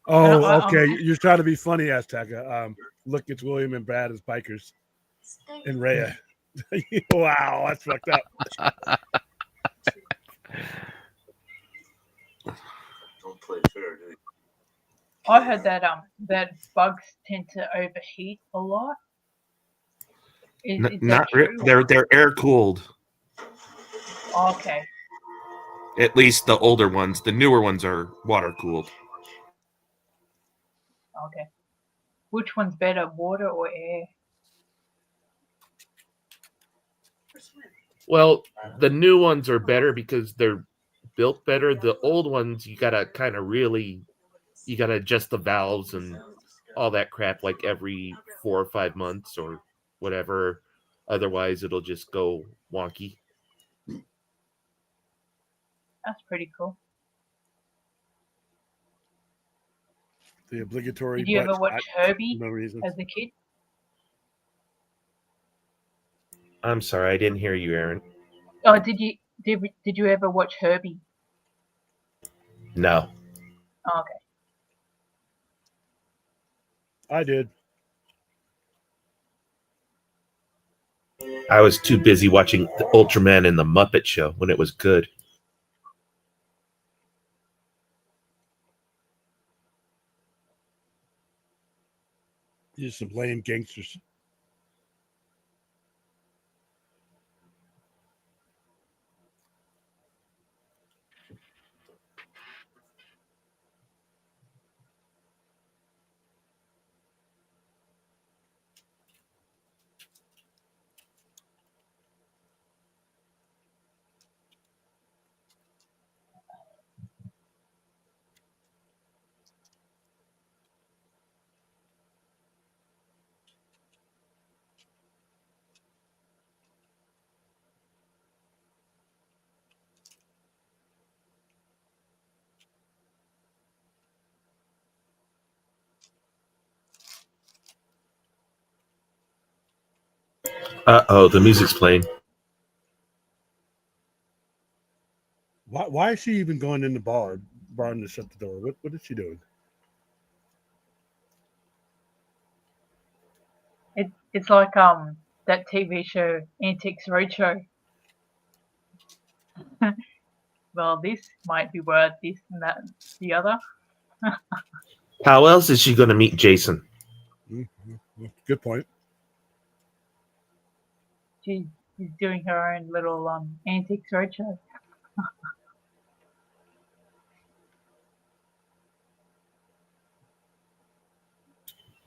Oh, I- okay. You're trying to be funny, Azteca. Look, it's William and Brad as bikers, and Rhea. Wow, that's fucked up. Don't play fair, do you? I heard that that bugs tend to overheat a lot. Is that Not true? they're air cooled. Oh, okay. At least the older ones. The newer ones are water cooled. Okay. Which one's better, water or air? Well, the new ones are better because they're built better. The old ones, you gotta kind of you gotta adjust the valves and all that crap like every 4 or 5 months or whatever. Otherwise, it'll just go wonky. That's pretty cool. The obligatory. Did you ever but watch Herbie no reason. as a kid? I'm sorry, I didn't hear you, Aaron. Oh, did you ever watch Herbie? No. Oh, okay. I did. I was too busy watching the Ultraman and the Muppet Show when it was good. You're some lame gangsters. Uh-oh, the music's playing. Why is she even going in the bar to shut the door? What is she doing? It's like that TV show Antiques Roadshow. Well, this might be worth this and that and the other. How else is she going to meet Jason? Mm-hmm. Good point. She's doing her own little Antiques Roadshow.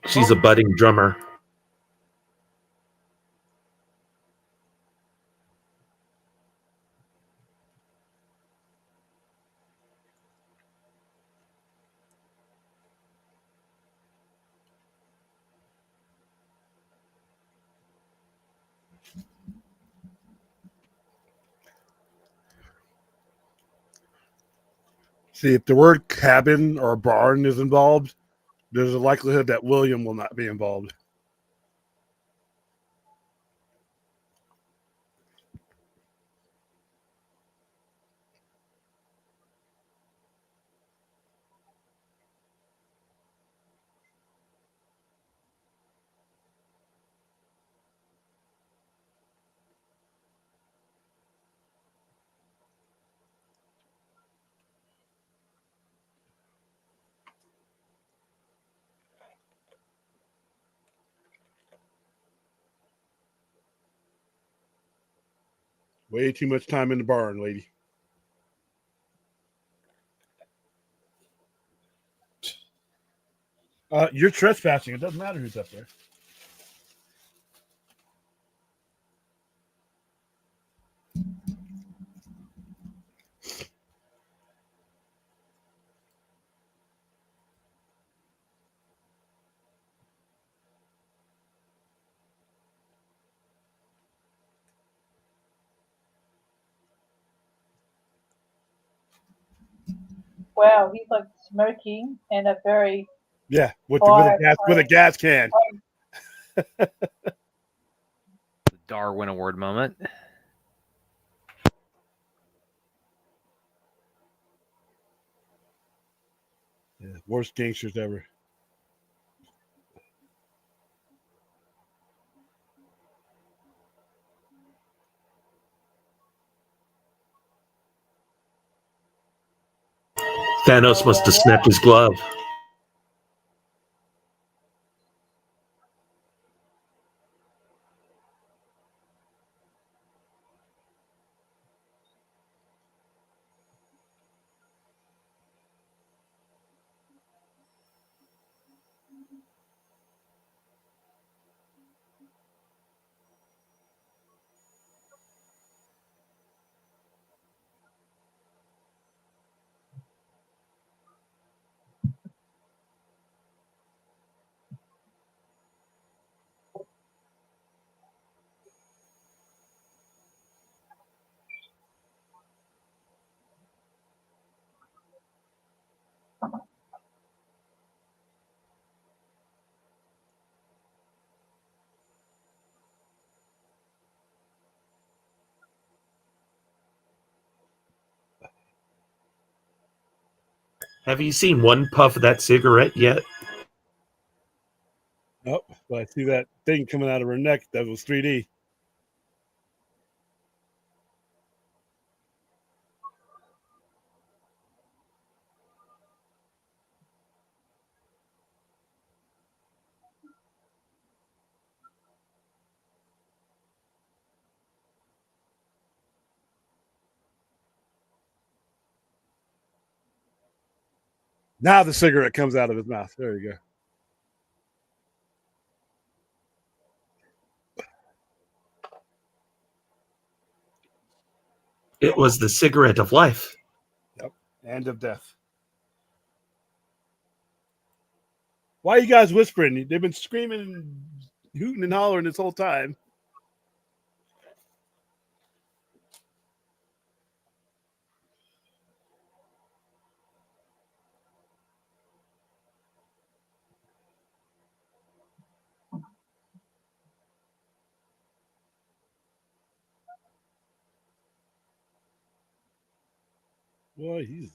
She's a budding drummer. See, if the word cabin or barn is involved, there's a likelihood that William will not be involved. Way too much time in the barn, lady. You're trespassing. It doesn't matter who's up there. Wow, he's like smoking and a very Yeah, with fire. a gas can. The Darwin Award moment. Yeah, worst gangsters ever. Thanos must have snapped his glove. Have you seen one puff of that cigarette yet? Nope, but I see that thing coming out of her neck that was 3D. Now the cigarette comes out of his mouth. There you go. It was the cigarette of life. Yep. And of death. Why are you guys whispering? They've been screaming and hooting and hollering this whole time. Boy, he's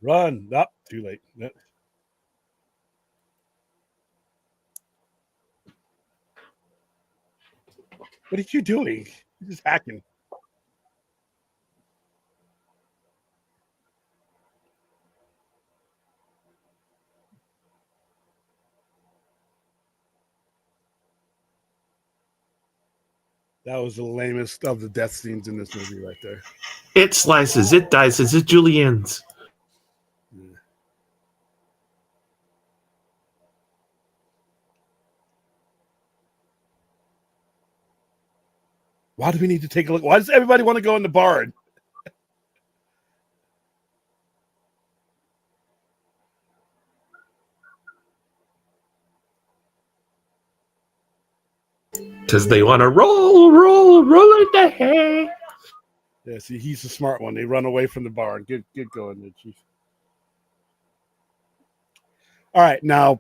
run. Up, too late. Yep. What are you doing? You're just hacking. That was the lamest of the death scenes in this movie right there. It slices, it dices, it juliennes. Yeah. Why do we need to take a look? Why does everybody want to go in the barn? Because they want to roll in the hay. Yeah, see, he's the smart one. They run away from the barn. Get going there, Chief. All right, now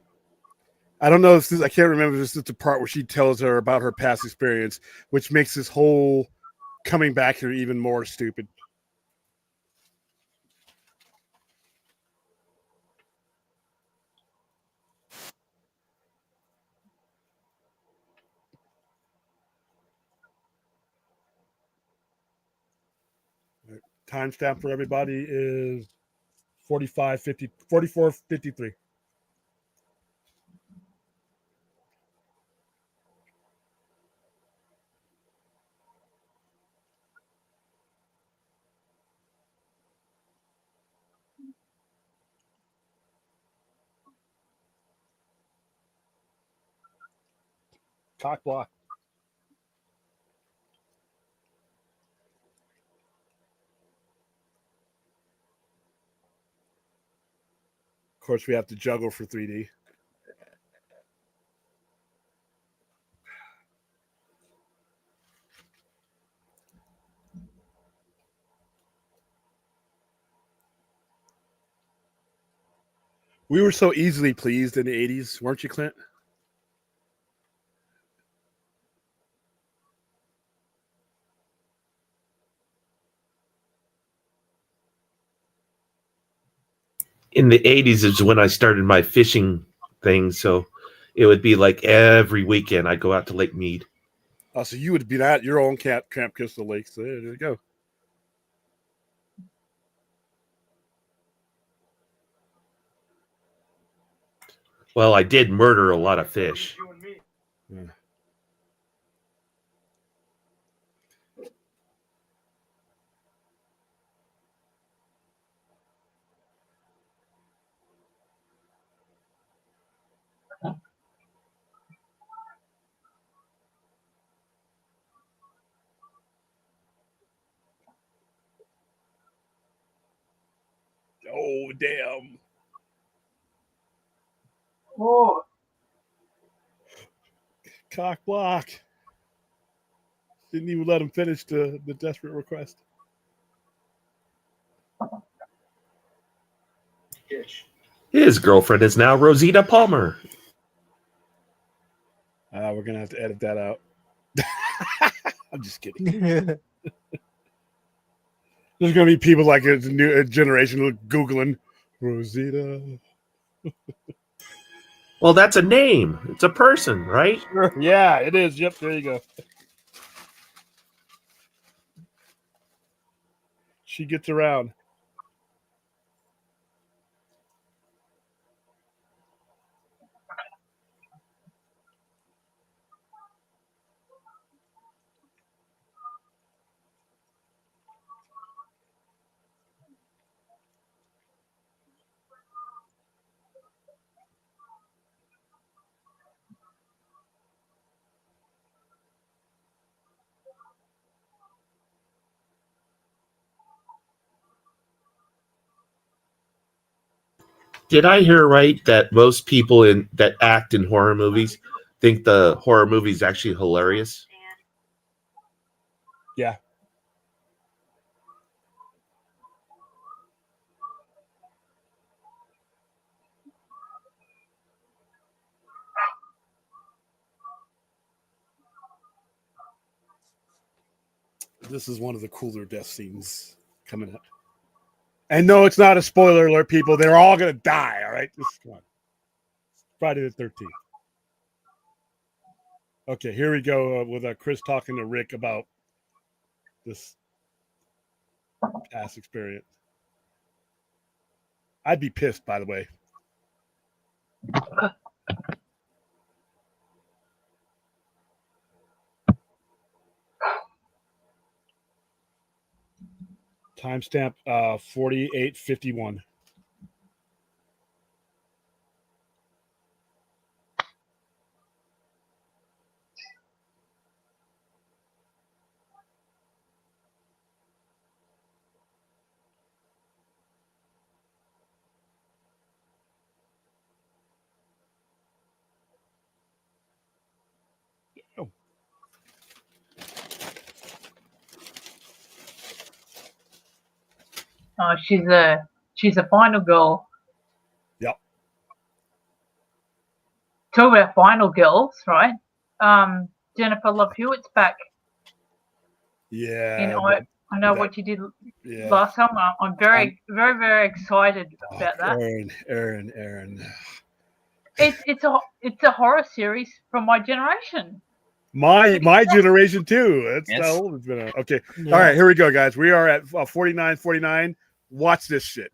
I don't know if this, I can't remember if this is the part where she tells her about her past experience, which makes this whole coming back here even more stupid. Timestamp for everybody is 44:53. Cock block. course, we have to juggle for 3D. We were so easily pleased in the 80s, weren't you, Clint? In the 80s is when I started my fishing thing. So it would be like every weekend I'd go out to Lake Mead. Oh, so you would be at your own Camp Crystal Lake. So there you go. Well, I did murder a lot of fish. Yeah. Oh, damn. Oh, Cock block. Didn't even let him finish the desperate request. His girlfriend is now Rosita Palmer. We're going to have to edit that out. I'm just kidding. There's going to be people like a new generation Googling Rosita. Well, that's a name. It's a person, right? Sure. Yeah, it is. Yep, there you go. She gets around. Did I hear right that most people that act in horror movies think the horror movie is actually hilarious? Yeah. This is one of the cooler death scenes coming up. And no, it's not a spoiler alert, people. They're all going to die, all right? Just come on. Friday the 13th. Okay, here we go with Chris talking to Rick about this past experience. I'd be pissed, by the way. Timestamp 48:51. Oh. oh, she's a final girl. Yep. Talk about final girls, right? Jennifer Love Hewitt's back. Yeah. And I know what you did Yeah. last time. I'm very, very, very excited about that. Aaron. It's a horror series from my generation. My generation too. That's Yes. how old it's been. Okay. Yeah. All right, here we go, guys. We are at 49:49. Watch this shit.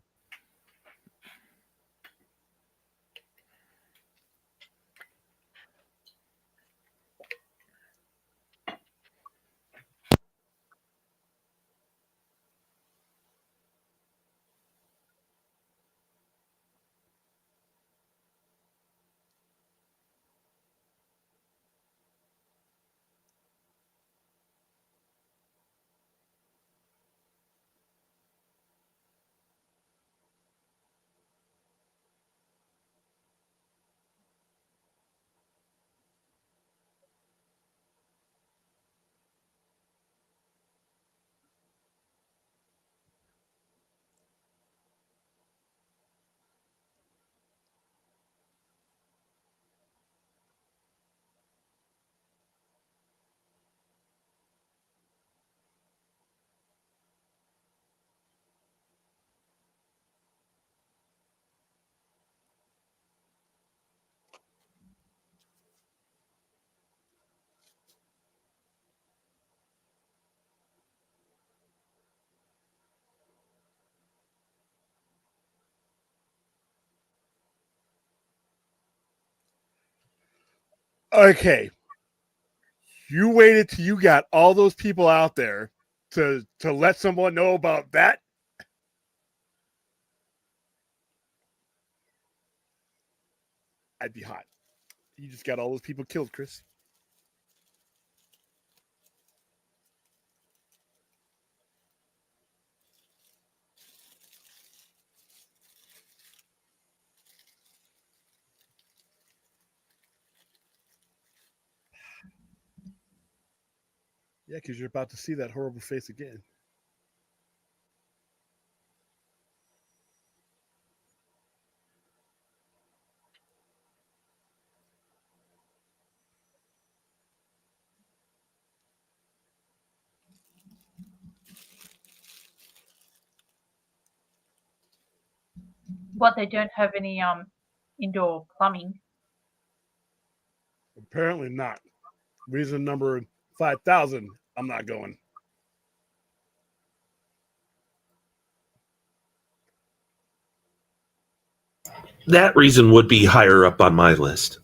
Okay, you waited till you got all those people out there to let someone know about that. I'd be hot. You just got all those people killed, Chris. Yeah, because you're about to see that horrible face again. What, they don't have any indoor plumbing? Apparently not. Reason number 5,000. I'm not going. That reason would be higher up on my list.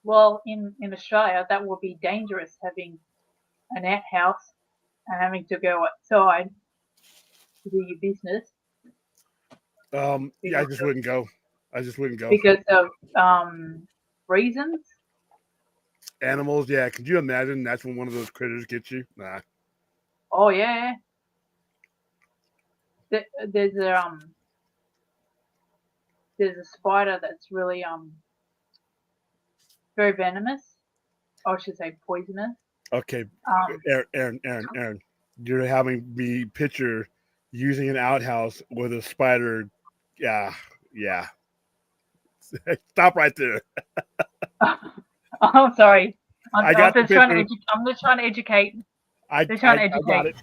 Well, in Australia, that would be dangerous, having an outhouse and having to go outside to do your business Yeah, I just wouldn't go. I just wouldn't go. because of reasons. Animals, yeah. Could you imagine that's when one of those critters gets you? Nah. Oh yeah. There's a spider that's really very venomous. Or I should say poisonous. Okay, Um, Aaron. You're having me picture using an outhouse with a spider. Yeah. Stop right there. I'm sorry. I got the I'm picture. just trying to educate. I They're trying to got educate.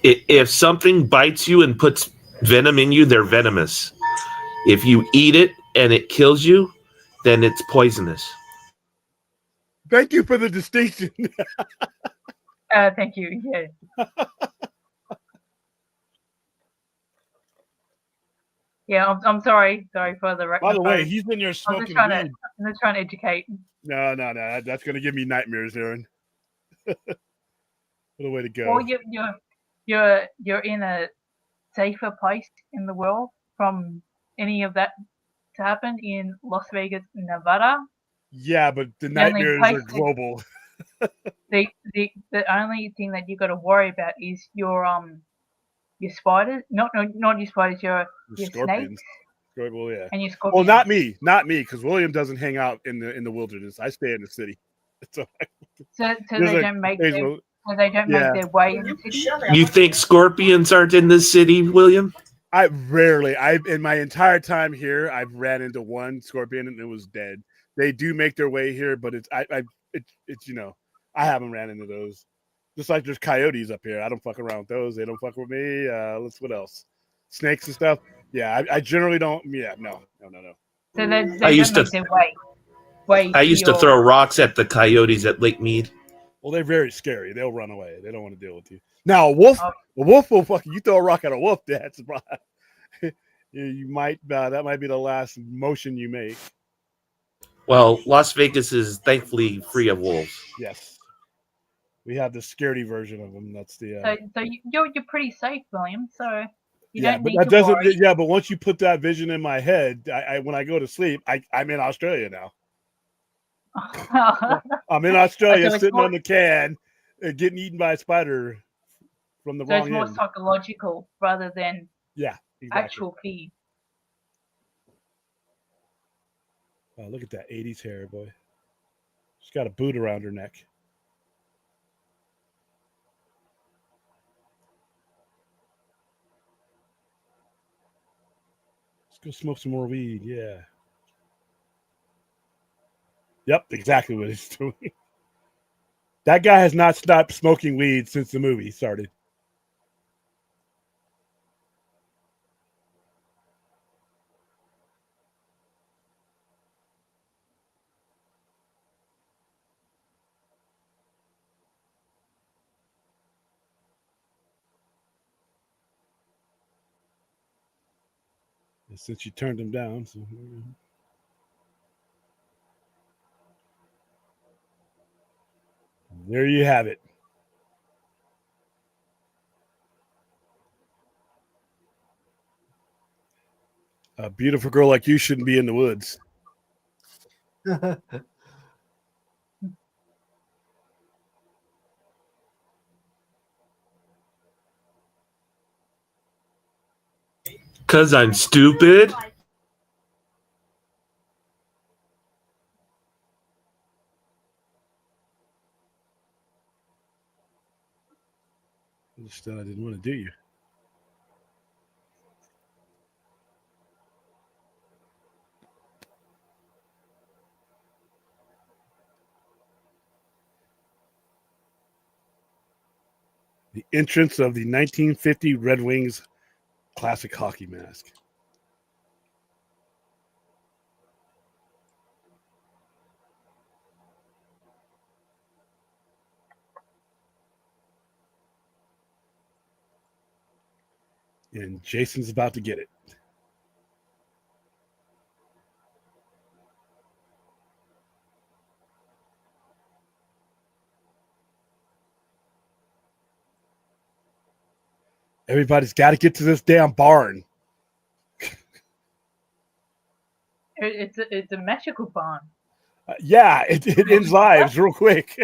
it. If something bites you and puts venom in you, they're venomous. If you eat it and it kills you, then it's poisonous. Thank you for the distinction. Thank you. Yeah. Yeah, I'm sorry. Sorry for the By the way, he's in there I'm smoking just trying weed. to educate. No. That's going to give me nightmares, Aaron. What a way to go. Well, you're in a safer place in the world from any of that to happen in Las Vegas, Nevada. Yeah, but the The only nightmares place are global. the only thing that you got to worry about is your spiders, not your spiders, your Scorpions. snakes Well, yeah. and your scorpions. Well, not me, because William doesn't hang out in the wilderness. I stay in the city. So they don't make their way in the city. You think scorpions aren't in this city, William? In my entire time here, I've ran into one scorpion and it was dead. They do make their way here, but it's I haven't ran into those. Just like there's coyotes up here. I don't fuck around with those. They don't fuck with me. What else? Snakes and stuff. Yeah, I generally don't. Yeah, no. So they I used don't to- make their way. I used to throw rocks at the coyotes at Lake Mead. Well, they're very scary. They'll run away. They don't want to deal with you. Now, a wolf will fucking. You throw a rock at a wolf, that's you might. That might be the last motion you make. Well, Las Vegas is thankfully free of wolves. Yes, we have the scaredy version of them. That's the. So you're pretty safe, William. So you yeah, don't but need that to doesn't. worry. Yeah, but once you put that vision in my head, I when I go to sleep, I'm in Australia now. I'm in Australia, So it's sitting more- on the can, getting eaten by a spider from the So wrong it's more end. psychological rather than Yeah, exactly. actual fear. Oh, look at that 80s hair, boy. She's got a boot around her neck. Let's go smoke some more weed. Yeah. Yep, exactly what he's doing. That guy has not stopped smoking weed since the movie started. Since you turned them down, so there you have it. A beautiful girl like you shouldn't be in the woods. Cause I'm stupid. Understood. I didn't want to do you. The entrance of the 1950 Red Wings classic hockey mask. And Jason's about to get it. Everybody's got to get to this damn barn. It's a magical barn. Yeah, it ends lives real quick.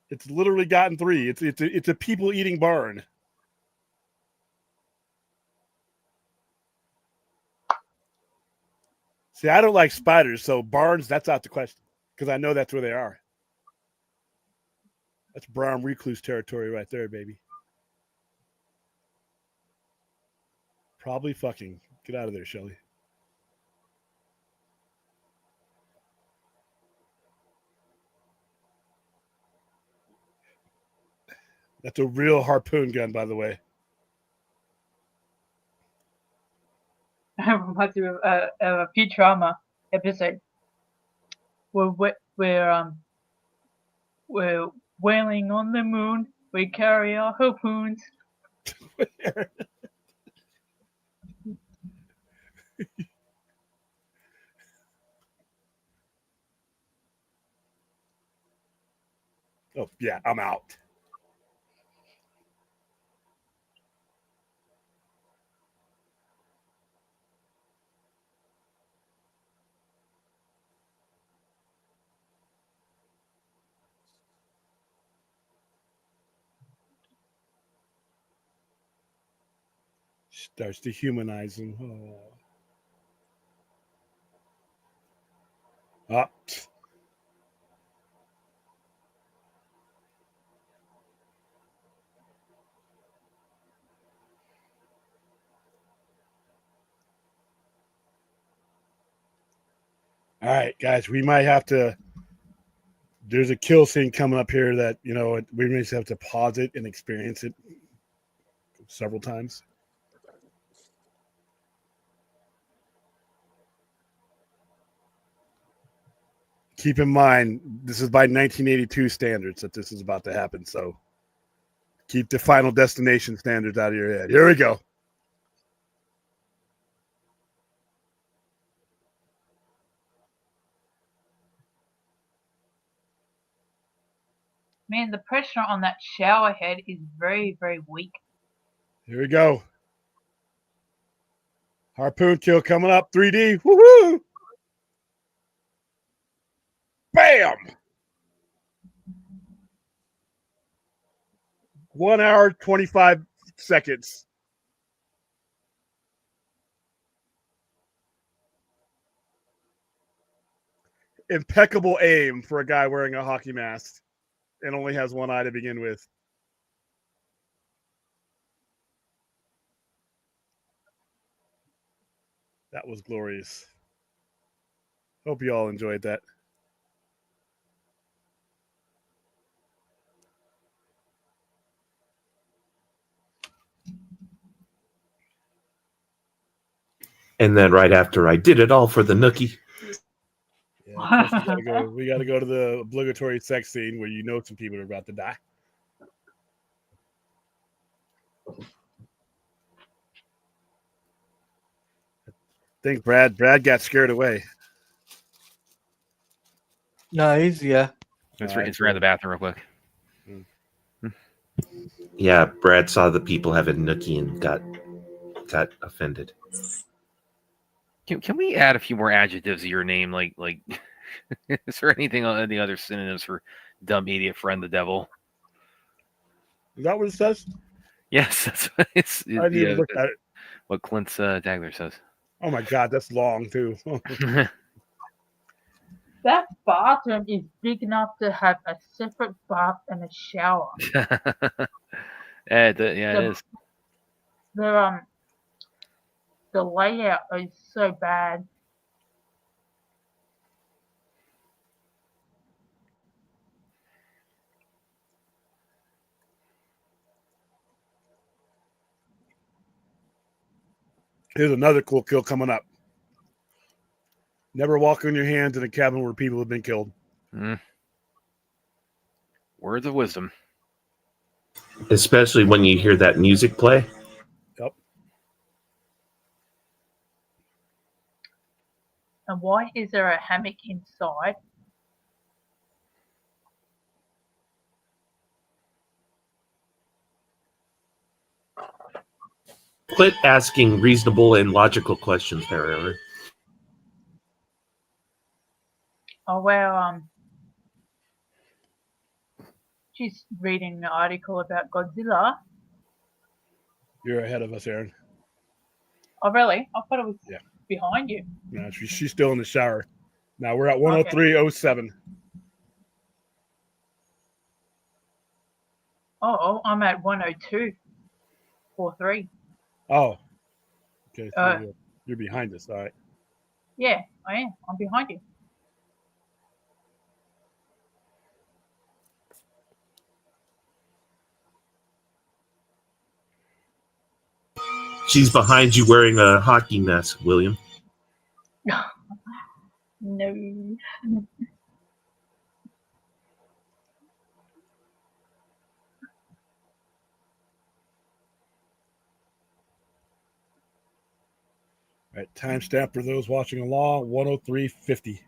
It's literally gotten 3. It's a people eating barn. See, I don't like spiders, so barns, that's out the question because I know that's where they are. That's brown recluse territory right there, baby. Probably fucking. Get out of there, Shelly. That's a real harpoon gun, by the way. Reminds me of a Futurama episode where we're wailing on the moon. We carry our harpoons. Oh, yeah, I'm out. Starts to humanize him. Oh. Ah. All right, guys, we might have to. There's a kill scene coming up here that, we may just have to pause it and experience it several times. Keep in mind, this is by 1982 standards that this is about to happen. So keep the Final Destination standards out of your head. Here we go. Man, the pressure on that shower head is very, very weak. Here we go. Harpoon kill coming up. 3D. Woohoo! Bam! 1 hour, 25 seconds. Impeccable aim for a guy wearing a hockey mask and only has one eye to begin with. That was glorious. Hope you all enjoyed that. And then right after I did it all for the nookie. Yeah, we gotta go to the obligatory sex scene where some people are about to die. think Brad got scared away. No, he's yeah. It's around the bathroom real quick. Yeah, Brad saw the people having nookie and got offended. Can we add a few more adjectives to your name? Like is there anything on the other synonyms for dumb idiot friend the devil? Is that what it says? Yes, that's what I didn't even look at it. what Clint's Dagler says. Oh my god, that's long too. That bathroom is big enough to have a separate bath and a shower. It is. The layout is so bad. Here's another cool kill coming up. Never walk on your hands in a cabin where people have been killed. Words of wisdom. Especially when you hear that music play. Yep. And why is there a hammock inside? Quit asking reasonable and logical questions there, Aaron. Oh well, just reading an article about Godzilla. You're ahead of us, Aaron. Oh really? I thought it was Yeah. behind you. No, she's still in the shower. Now we're at 103.07. Oh, I'm at 102.43. Oh. Okay, so Uh, you're behind us. All right. Yeah, I am. I'm behind you. She's behind you wearing a hockey mask, William. No. All right, timestamp for those watching along, 103.50.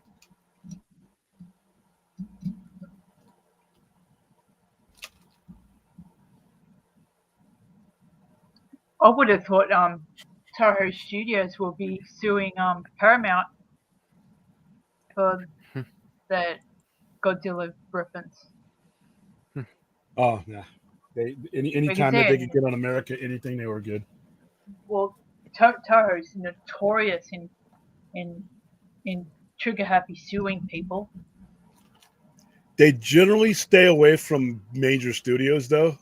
I would have thought Toho Studios will be suing Paramount for that Godzilla reference. Oh, yeah. Anytime that they could get on America, anything, they were good. Well, Toho's notorious in trigger happy suing people. They generally stay away from major studios, though.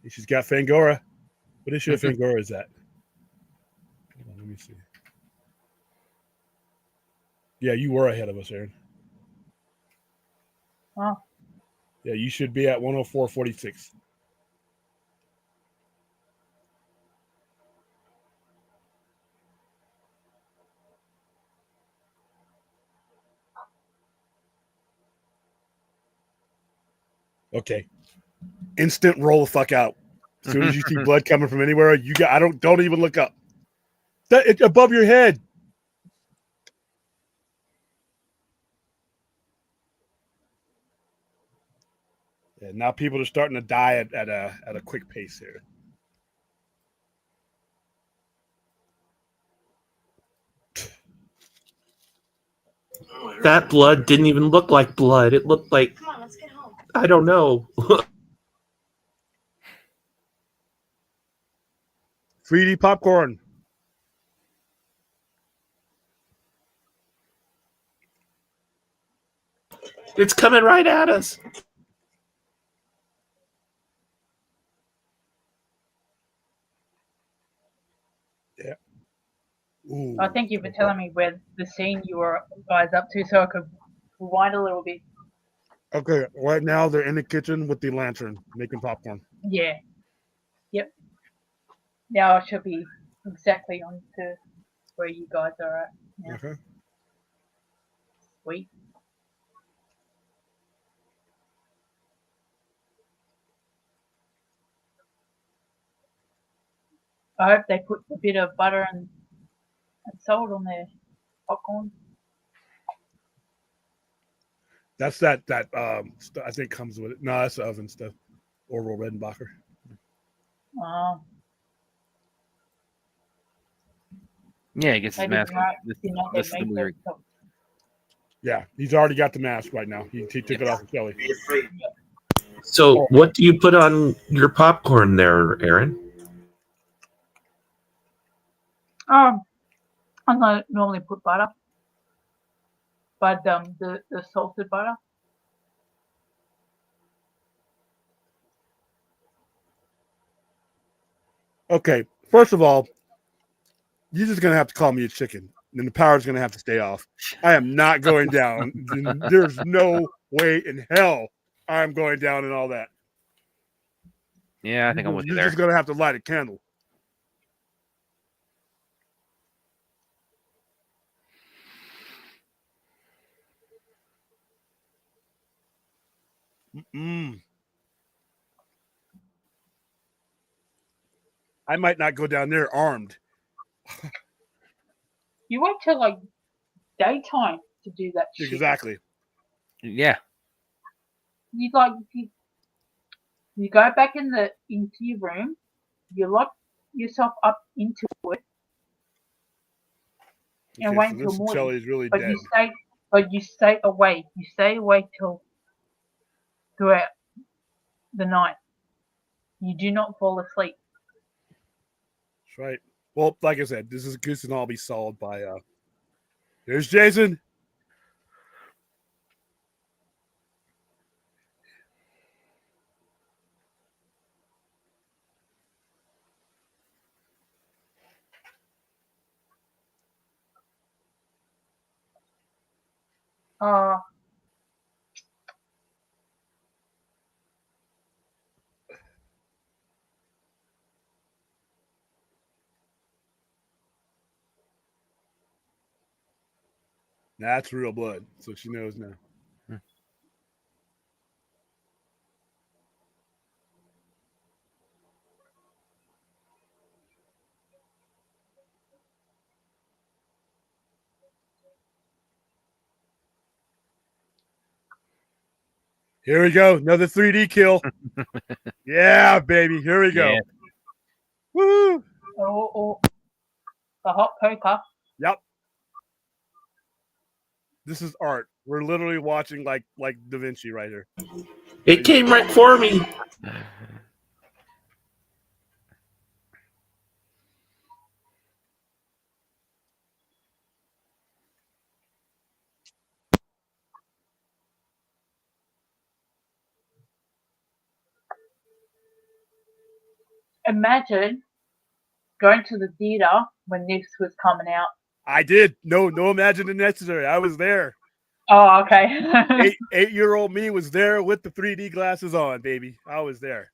She's got Fangora. What issue of Fangora is that? Hold on, let me see. Yeah, you were ahead of us, Aaron. Oh. Yeah, you should be at 104.46. Okay. Instant roll the fuck out. As soon as you see blood coming from anywhere, don't even look up. It's above your head. Yeah, now people are starting to die at a quick pace here. That blood didn't even look like blood. It looked like, Come on, let's get home. I don't know. 3D popcorn. It's coming right at us. Yeah. Ooh. I thank you for telling me where the scene you were guys up to, so I could rewind a little bit. Okay, right now they're in the kitchen with the lantern making popcorn. Yeah. Yep. Now I should be exactly on to where you guys are at. Yeah. Okay. Sweet. I hope they put a bit of butter and salt on their popcorn. That's that I think comes with it. No, that's the oven stuff. Orville Redenbacher. Yeah, he gets his Maybe mask. not. This, You know, this is they the make movie. those- Yeah, he's already got the mask right now. He took it off of Kelly. So, what do you put on your popcorn there, Aaron? I don't normally put butter, but the salted butter. Okay, first of all, you're just gonna have to call me a chicken, and the power's gonna have to stay off. I am not going down. There's no way in hell I'm going down and all that. Yeah, I think I'm with you You're there. just gonna have to light a candle. I might not go down there armed. You wait till like daytime to do that shit. Exactly. Yeah. You go back into your room, you lock yourself up into it, and wait so until this morning. Shelly is really But dead. you stay awake. You stay awake throughout the night. You do not fall asleep. That's right. Well, like I said, this can all be solved by here's Jason. That's real blood, so she knows now. Here we go. Another 3D kill. Yeah, baby. Here we go. Yeah. Woo! Or the hot poker. Yep. This is art. We're literally watching like Da Vinci right here. It came right for me. Imagine going to the theater when this was coming out. I did. No imagining necessary. I was there. Oh, okay. Eight-year-old me was there with the 3D glasses on, baby. I was there.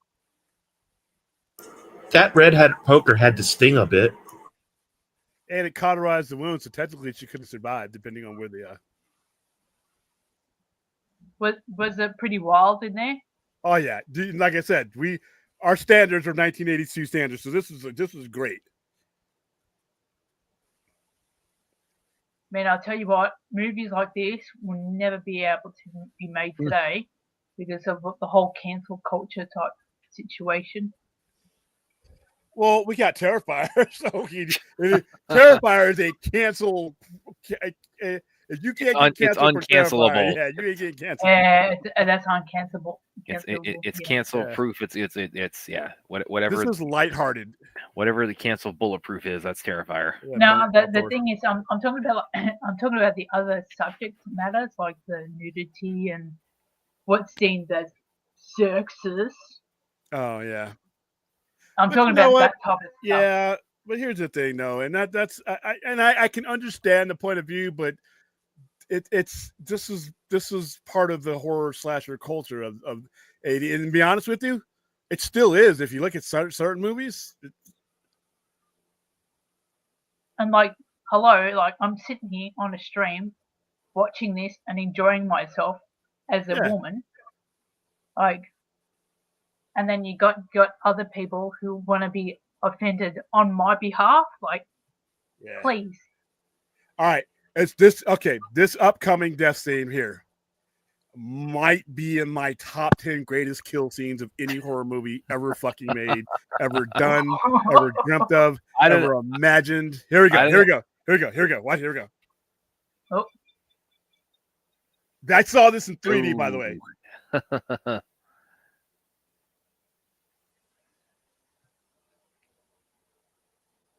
That red-hat poker had to sting a bit. And it cauterized the wound, so technically she couldn't survive, depending on where the Was it pretty wild in there? Oh yeah. Like I said, our standards are 1982 standards, so this was great. Man, I'll tell you what, movies like this will never be able to be made today because of the whole cancel culture type situation. Well, we got Terrifier, so Terrifier is a cancel. If you can't get canceled for uncancelable. Terrifier, yeah, you ain't getting canceled. Yeah, that's uncancelable. It's cancel proof. It's yeah. Whatever. This is lighthearted. Whatever the cancel bulletproof is, that's Terrifier. Yeah, No, the thing is, I'm talking about the other subject matters like the nudity and what's deemed as sexist. Oh yeah. I'm But talking you know about what? that type of stuff. Yeah, but here's the thing, though, and that's I can understand the point of view, but this is part of the horror slasher culture of 80. And to be honest with you, it still is. If you look at certain movies, And like, hello, like I'm sitting here on a stream watching this and enjoying myself as a woman. Like, and then you got other people who want to be offended on my behalf. Like, Yeah. please. All right. It's this. Okay. This upcoming death scene here might be in my top 10 greatest kill scenes of any horror movie ever fucking made, ever done, ever dreamt of, I don't ever imagined. Here we go. Here we go. Here we go. Here we go. Watch. Here we go. Oh. I saw this in 3D, by the way.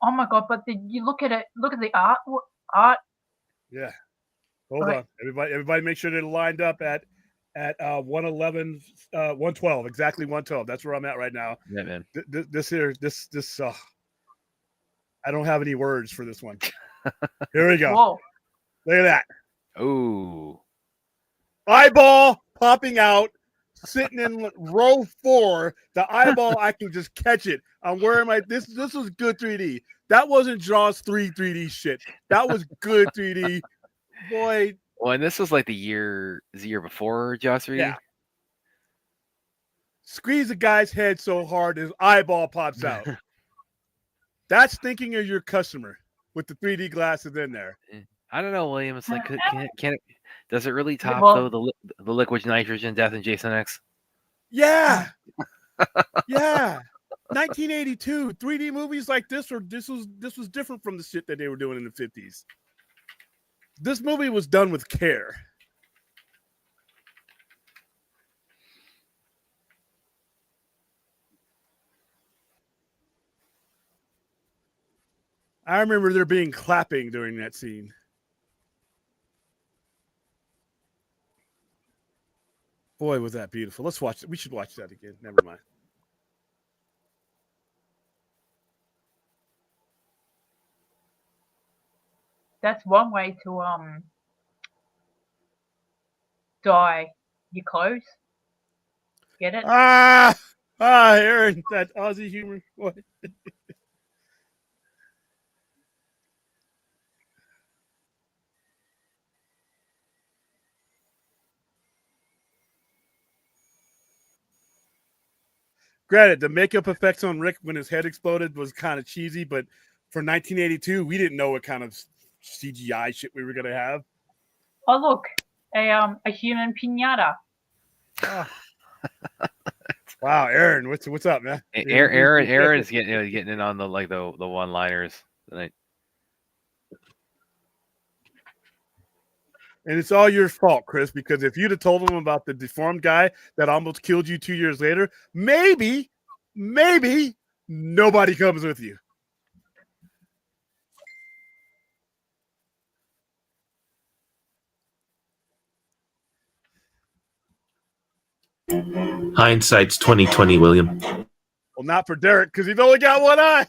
Oh my god! But you look at it. Look at the art. Art. Yeah. Hold Okay. on. Everybody make sure they're lined up at 111, 112, exactly 112. That's where I'm at right now. Yeah, man. This I don't have any words for this one. Here we go. Whoa. Look at that. Ooh. Eyeball popping out, sitting in row 4. The eyeball, I can just catch it. I'm wearing my this was good 3D. That wasn't Jaws 3 3D shit. That was good 3D. Boy. Well, and this was like the year before Jaws 3D. Yeah. Squeeze a guy's head so hard his eyeball pops out. That's thinking of your customer with the 3D glasses in there. I don't know, William. It's like, can it? Does it really top Well- though the liquid nitrogen death in Jason X? Yeah. Yeah. 1982 3D movies like this was different from the shit that they were doing in the 50s. This movie was done with care. I remember there being clapping during that scene. Boy, was that beautiful. Let's watch it. We should watch that again. Never mind. That's one way to dye your clothes. Get it? Aaron, that Aussie humor. Boy. Granted, the makeup effects on Rick when his head exploded was kind of cheesy, but for 1982, we didn't know what kind of CGI shit we were gonna have. Oh look, a human pinata. Oh. Wow, Aaron, what's up, man? Aaron's getting in on the one-liners tonight. And it's all your fault, Chris, because if you'd have told him about the deformed guy that almost killed you 2 years later, maybe nobody comes with you. Hindsight's 2020, William. Well, not for Derek, because he's only got one eye.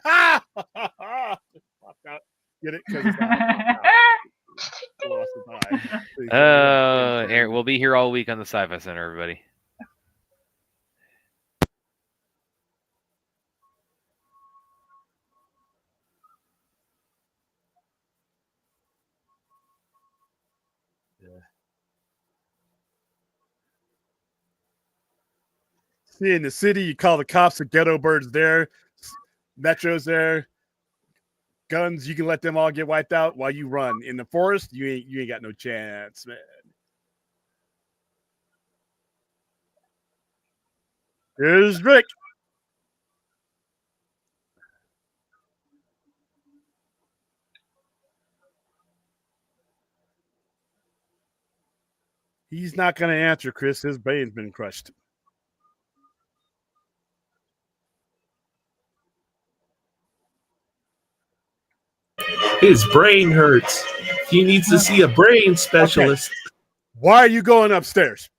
Get it? 'Cause it's lost his eye. Aaron, we'll be here all week on the Sci-Fi Center, everybody. See, in the city, you call the cops, the ghetto birds there, Metro's there, guns, you can let them all get wiped out while you run. In the forest, you ain't got no chance, man. Here's Rick. He's not going to answer, Chris. His brain's been crushed. His brain hurts. He needs to see a brain specialist. Okay. Why are you going upstairs?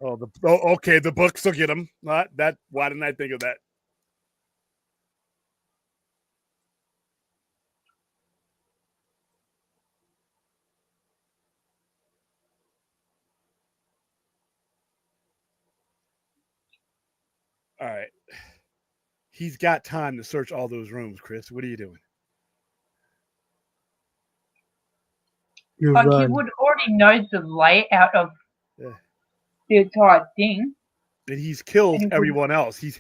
Okay. The books will get him. Not that. Why didn't I think of that? All right. He's got time to search all those rooms, Chris. What are you doing? Like you would already know the layout of the entire thing. And he's killed And he wouldn't- everyone else. He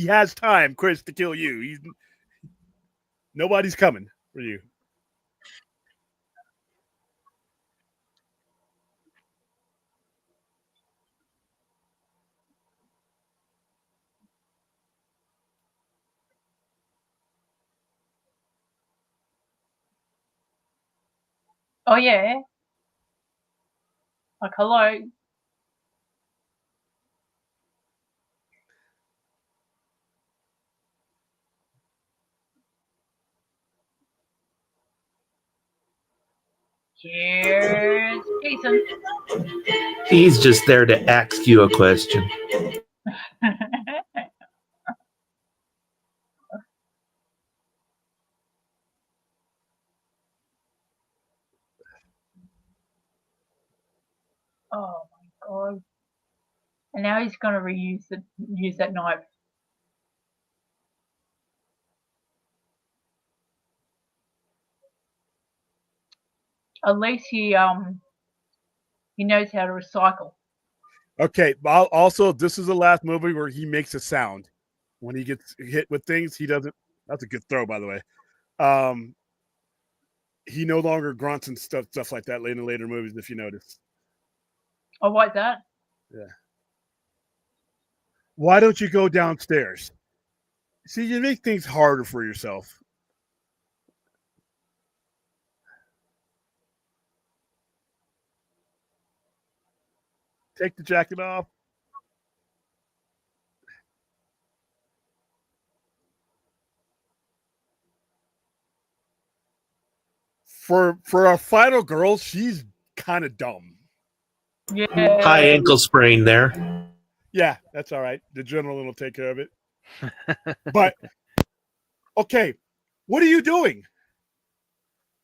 has time, Chris, to kill you. Nobody's coming for you. Oh yeah. Like hello. Here's Jason. He's just there to ask you a question. Oh my god. And now he's gonna use that knife. At least he knows how to recycle. Okay. Also, this is the last movie where he makes a sound when he gets hit with things. He doesn't. That's a good throw, by the way. He no longer grunts and stuff like that in the later movies. If you notice. Oh, like that? Yeah. Why don't you go downstairs? See, you make things harder for yourself. Take the jacket off. For our final girl, she's kind of dumb. Yeah. High ankle sprain there. Yeah, that's all right. The adrenaline will take care of it. But okay, what are you doing?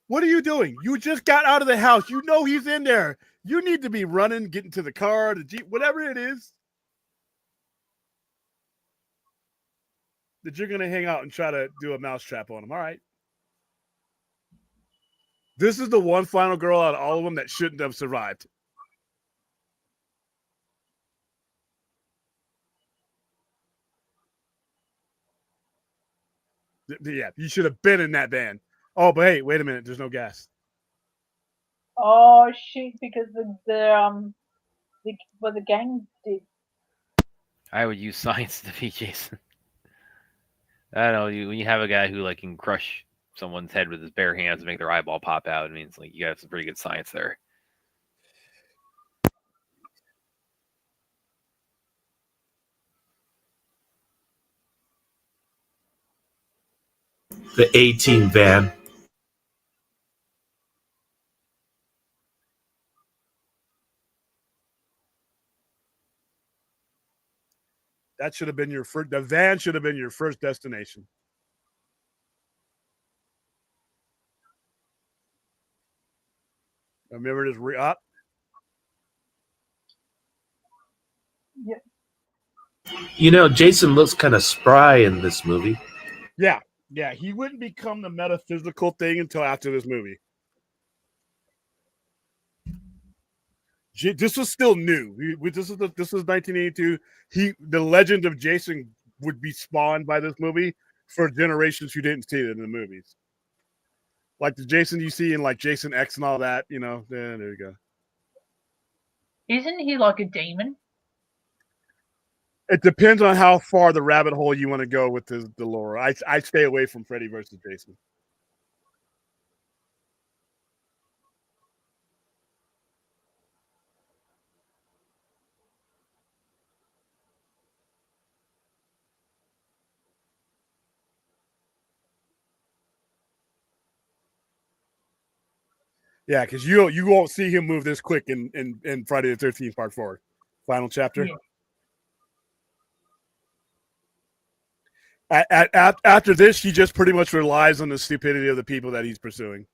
What are you doing? You just got out of the house. You know he's in there. You need to be running, getting to the car, the Jeep, whatever it is. That you're going to hang out and try to do a mousetrap on him. All right. This is the one final girl out of all of them that shouldn't have survived. Yeah, you should have been in that van. Oh, but hey, wait a minute. There's no gas. Oh shit! Because the gang did. I would use science to defeat Jason. I don't know. When you have a guy who like can crush someone's head with his bare hands and make their eyeball pop out, it means like you got some pretty good science there. The A-Team van. That should have been your first. The van should have been your first destination. Remember this up. Yeah. You know, Jason looks kind of spry in this movie. Yeah, he wouldn't become the metaphysical thing until after this movie. This was still new. This was 1982. The legend of Jason would be spawned by this movie for generations who didn't see it in the movies. Like the Jason you see in like Jason X and all that, you know. There you go. Isn't he like a demon? It depends on how far the rabbit hole you want to go with the lore. I stay away from Freddy versus Jason. Yeah, because you won't see him move this quick in Friday the 13th Part 4, final chapter. Yeah. After this, he just pretty much relies on the stupidity of the people that he's pursuing.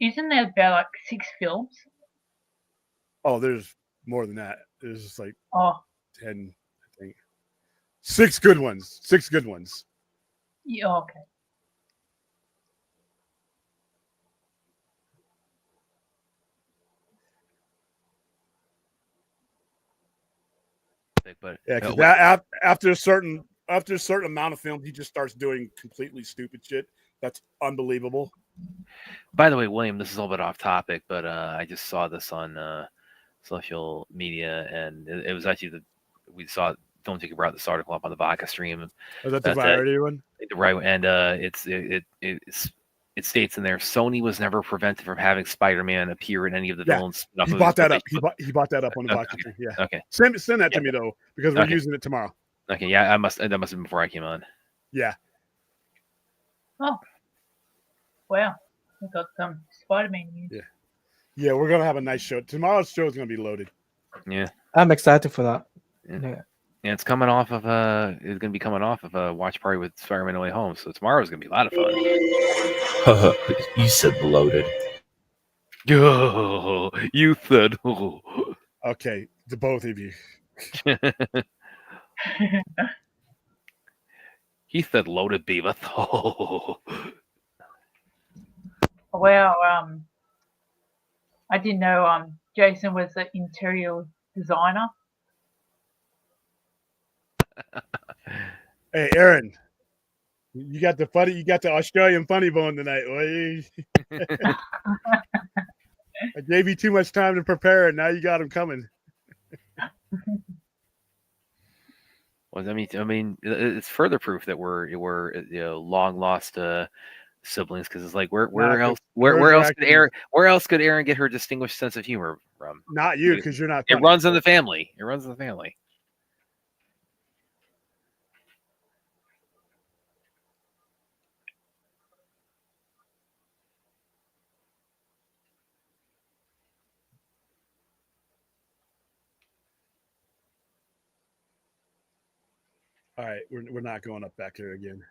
Isn't there about like 6 films? Oh, there's more than that. There's just like 10, I think. 6 good ones. 6 good ones. Yeah, okay. topic, but Yeah, because what- after a certain amount of film, he just starts doing completely stupid shit. That's unbelievable. by the way, William, this is a little bit off topic, but I just saw this on social media, and it was actually we saw. Don't think you brought this article up on the Vodka stream. Is that the About that. Variety one? Right, and it states in there Sony was never prevented from having Spider-Man appear in any of the Yeah, villains. He bought that up. He bought that up on the Okay, Vodka stream. Yeah. Okay. Send that to me though, because we're Okay. using it tomorrow. Okay. Yeah, that must have been before I came on. Yeah. Oh, wow. We got some Spider-Man news. Yeah. Yeah, we're gonna have a nice show. Tomorrow's show is gonna be loaded. Yeah. I'm excited for that. Yeah. Yeah. And it's coming off of it's going to be coming off of a watch party with Spider-Man No Way Home. So tomorrow's going to be a lot of fun. You said loaded. Oh, you said. Oh. Okay, the both of you. He said loaded beaver. Oh. Wow. I didn't know Jason was the interior designer. Hey, Aaron, you got the Australian funny bone tonight. Oi. I gave you too much time to prepare, and now you got him coming. Well, I mean, it's further proof that we're long lost siblings, because it's like where else could Aaron get her distinguished sense of humor from? Not you, because you're not. It funny. runs in the family. It runs in the family. All right, we're not going up back here again.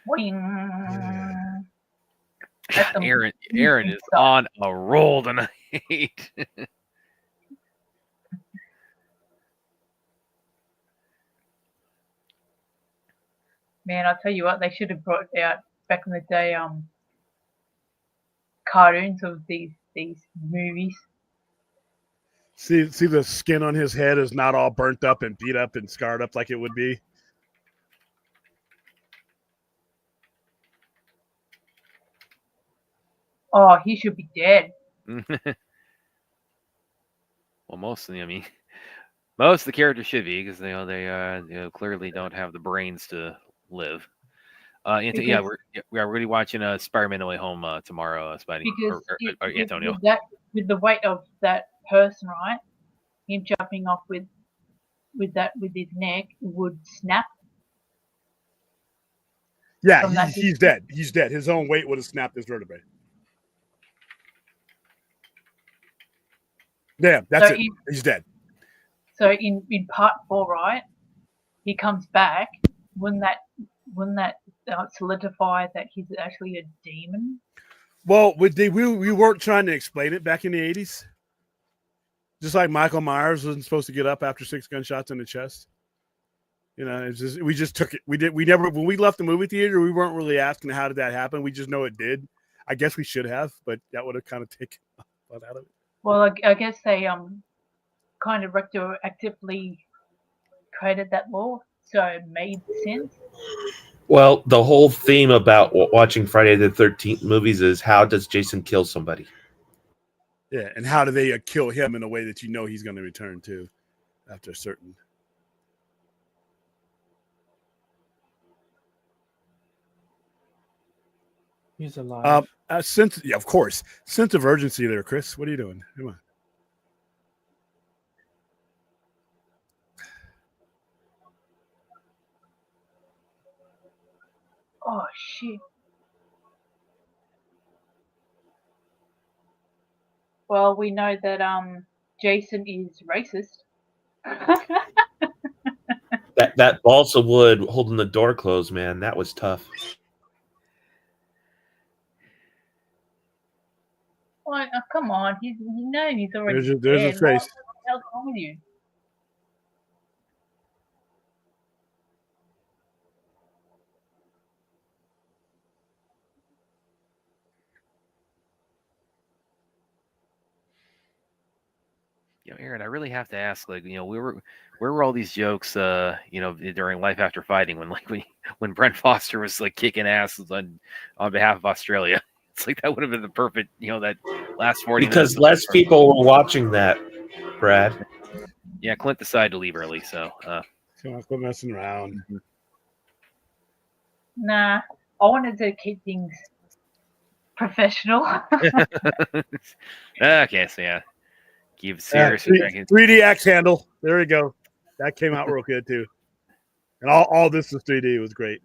Wing. That's some Aaron is stuff. on a roll tonight. Man, I'll tell you what, they should have brought out back in the day cartoons of these movies. See the skin on his head is not all burnt up and beat up and scarred up like it would be. Oh, he should be dead. Well, most of the characters should be, because they clearly don't have the brains to live. Anthony, yeah, we're really watching Spider-Man No Way Home tomorrow, Spidey Because or Antonio. with the weight of that person, right? Him jumping off with his neck would snap. Yeah, From that he's dead. He's dead. His own weight would have snapped his vertebrae. Yeah, that's So it. He's dead. So in part 4, right, he comes back. Wouldn't that solidify that he's actually a demon? Well, we weren't trying to explain it back in the 80s. Just like Michael Myers wasn't supposed to get up after 6 gunshots in the chest. You know, we just took it. We never, when we left the movie theater, we weren't really asking how did that happen. We just know it did. I guess we should have, but that would have kind of taken fun out of it. Well, I guess they kind of retroactively created that law, so it made sense. Well, the whole theme about watching Friday the 13th movies is how does Jason kill somebody? Yeah, and how do they kill him in a way that you know he's going to return to after a certain. He's alive. Of course, sense of urgency there, Chris. What are you doing? Come on. Oh shit. Well, we know that Jason is racist. That balsa wood holding the door closed, man, that was tough. Like, oh, come on, he's already There's dead. his face. What the hell's wrong with you? Aaron, I really have to ask, like, where were all these jokes, during Life After Fighting when Brent Foster was like kicking ass on behalf of Australia? It's like that would have been the perfect, that last 40 Because minutes. less people were watching that, Brad. Yeah, Clint decided to leave early, so. Come on, quit messing around. Nah, I wanted to keep things professional. Okay, so yeah, keep it serious. 3D axe handle. There we go. That came out real good too. And all this was 3D. It was great.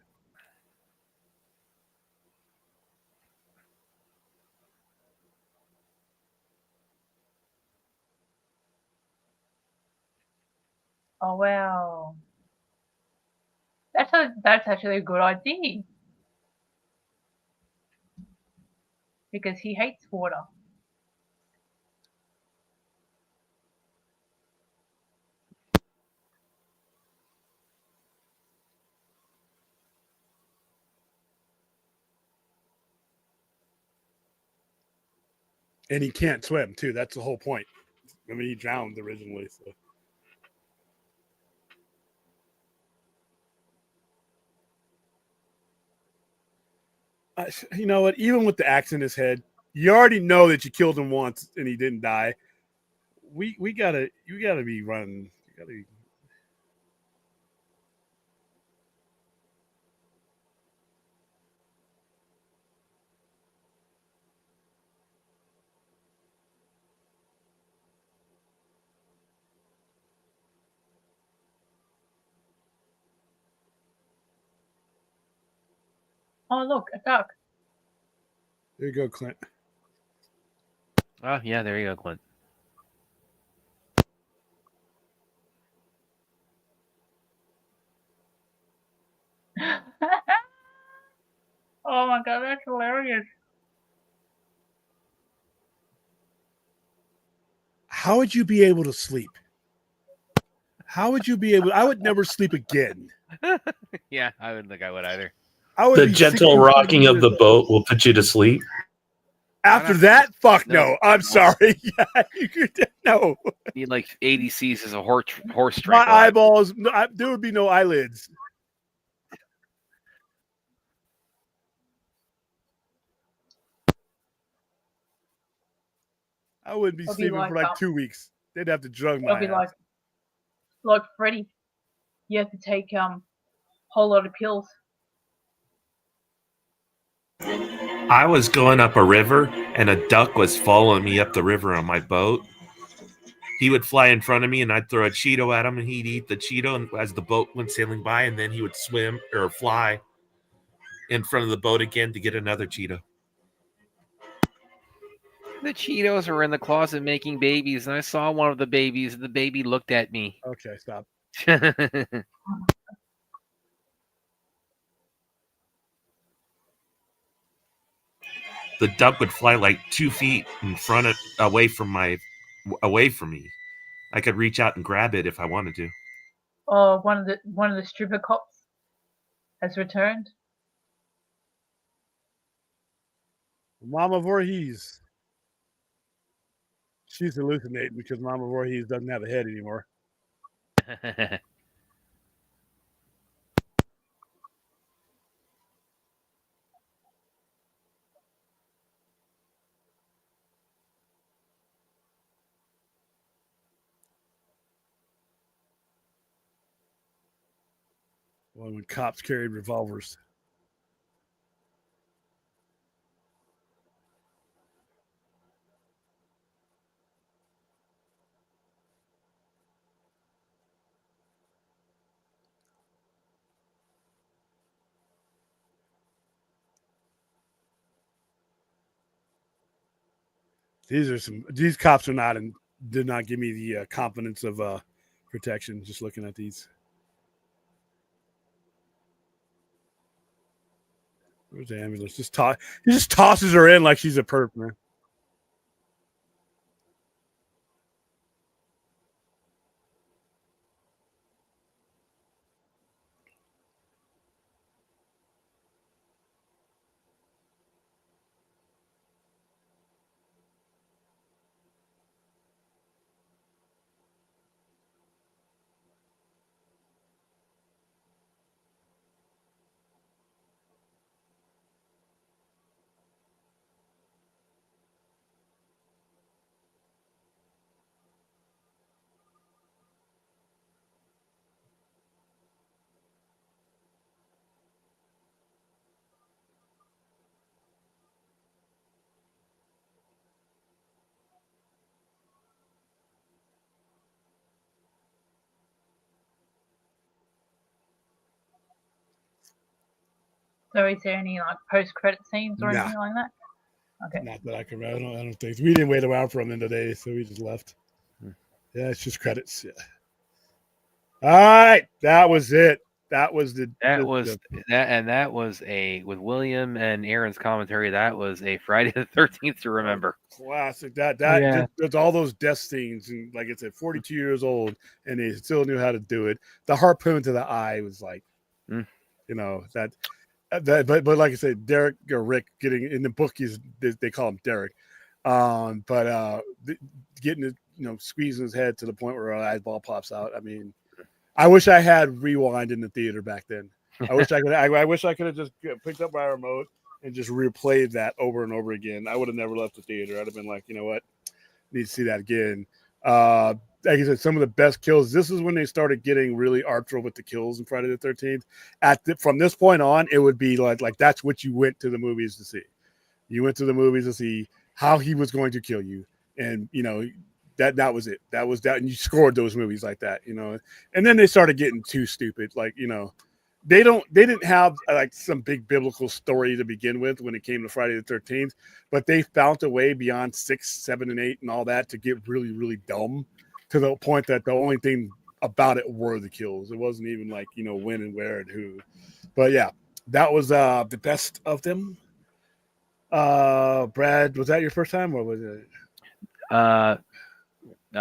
Oh wow, that's actually a good idea because he hates water. And he can't swim too. That's the whole point. I mean, he drowned originally. So. You know what? Even with the axe in his head, you already know that you killed him once and he didn't die. You gotta be running. You gotta be. Oh look, a duck. There you go, Clint. Oh yeah, there you go, Clint. Oh my god, that's hilarious. How would you be able to sleep? How would you be able? I would never sleep again. Yeah, I wouldn't think I would either. I would The be gentle 65 rocking of the years boat will put you to sleep. After that, fuck No. no. I'm sorry. Yeah, no. You need like 80 C's as a horse My tranquilizer. eyeballs. There would be no eyelids. I wouldn't be It'll be sleeping for like like 2 weeks. They'd have to drug It'll my be ass. like Freddy. You have to take whole lot of pills. I was going up a river and a duck was following me up the river on my boat. He would fly in front of me and I'd throw a Cheeto at him and he'd eat the Cheeto and as the boat went sailing by, and then he would swim or fly in front of the boat again to get another Cheeto. The Cheetos were in the closet making babies, and I saw one of the babies, and the baby looked at me. Okay, stop. The duck would fly like 2 feet in front of away from me. I could reach out and grab it if I wanted to. Oh, one of the stripper cops has returned. Mama Voorhees. She's hallucinating because Mama Voorhees doesn't have a head anymore. Well, when cops carried revolvers. These cops are not and did not give me the confidence of protection just looking at these. Where's the ambulance? He just tosses her in like she's a perp, man. So is there any like post-credit scenes or Nah. anything like that? Okay. Not that I can remember. I don't think we didn't wait around for them in the day, so we just left. Yeah, it's just credits. Yeah. All right, that was it. That was the That was a with William and Aaron's commentary. That was a Friday the 13th to remember. classic. That Yeah. there's all those death scenes, and like I said, 42 years old, and they still knew how to do it. The harpoon to the eye was like, Mm. you know that. But like I said, Derek or Rick getting in the book, they call him Derek, getting it, squeezing his head to the point where an eyeball pops out. I mean, I wish I had rewind in the theater back then. I wish I could. I wish I could have just picked up my remote and just replayed that over and over again. I would have never left the theater. I'd have been like, you know what, need to see that again. Like I said, some of the best kills. This is when they started getting really artful with the kills in Friday the 13th. From this point on, it would be like that's what you went to the movies to see. You went to the movies to see how he was going to kill you, and that was it. That was that, and you scored those movies like that, And then they started getting too stupid. Like they didn't have like some big biblical story to begin with when it came to Friday the 13th, but they found a way beyond 6, 7, and 8 and all that to get really, really dumb. To the point that the only thing about it were the kills. It wasn't even like, when and where and who. But yeah, that was the best of them. Brad, was that your first time or was it? No,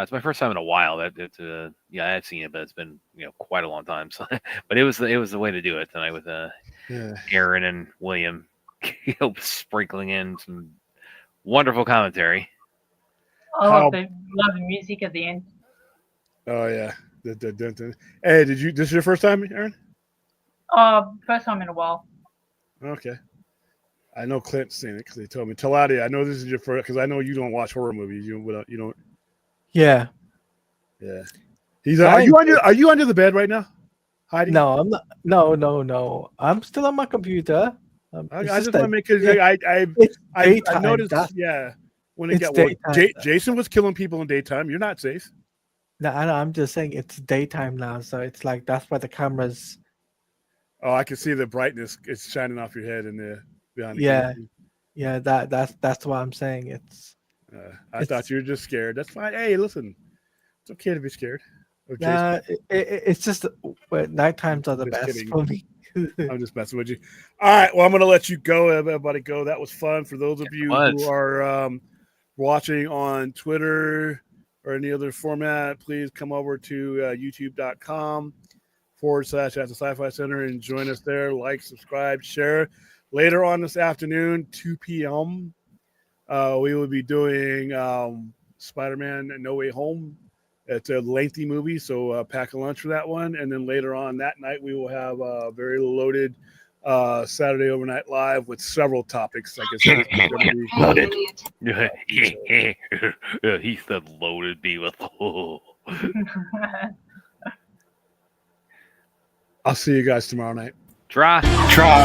it's my first time in a while. Yeah, I've seen it, but it's been quite a long time. So, but it was the way to do it tonight with Aaron and William, sprinkling in some wonderful commentary. I love the music at the end. Oh yeah. Hey, this is your first time, Aaron? First time in a while. Okay. I know Clint's seen it because they told me. Talati, I know this is your first because I know you don't watch horror movies. You don't. Yeah. Yeah. Are you under the bed right now? Hiding? No, I'm not. No. I'm still on my computer. I just want to make it. I noticed. Yeah. When it Jason was killing people in daytime. You're not safe. No, I know. I'm just saying it's daytime now, so it's like that's why the cameras. Oh, I can see the brightness. It's shining off your head and behind the Yeah, camera. yeah. That's what I'm saying. I thought you were just scared. That's fine. Hey, listen, it's okay to be scared. Okay. Yeah, it's just night times are the Just best kidding. for me. I'm just messing with you. All right. Well, I'm going to let you go. Everybody go. That was fun. For those of you who are watching on Twitter or any other format, please come over to youtube.com/at the Sci-Fi Center and join us there. Like, subscribe, share. Later on this afternoon, 2 p.m., we will be doing Spider-Man No Way Home. It's a lengthy movie, so pack a lunch for that one. And then later on that night, we will have a very loaded Saturday Overnight Live with several topics. Like I said, it's gonna be Loaded. He said loaded be with. I'll see you guys tomorrow night. Try. Try.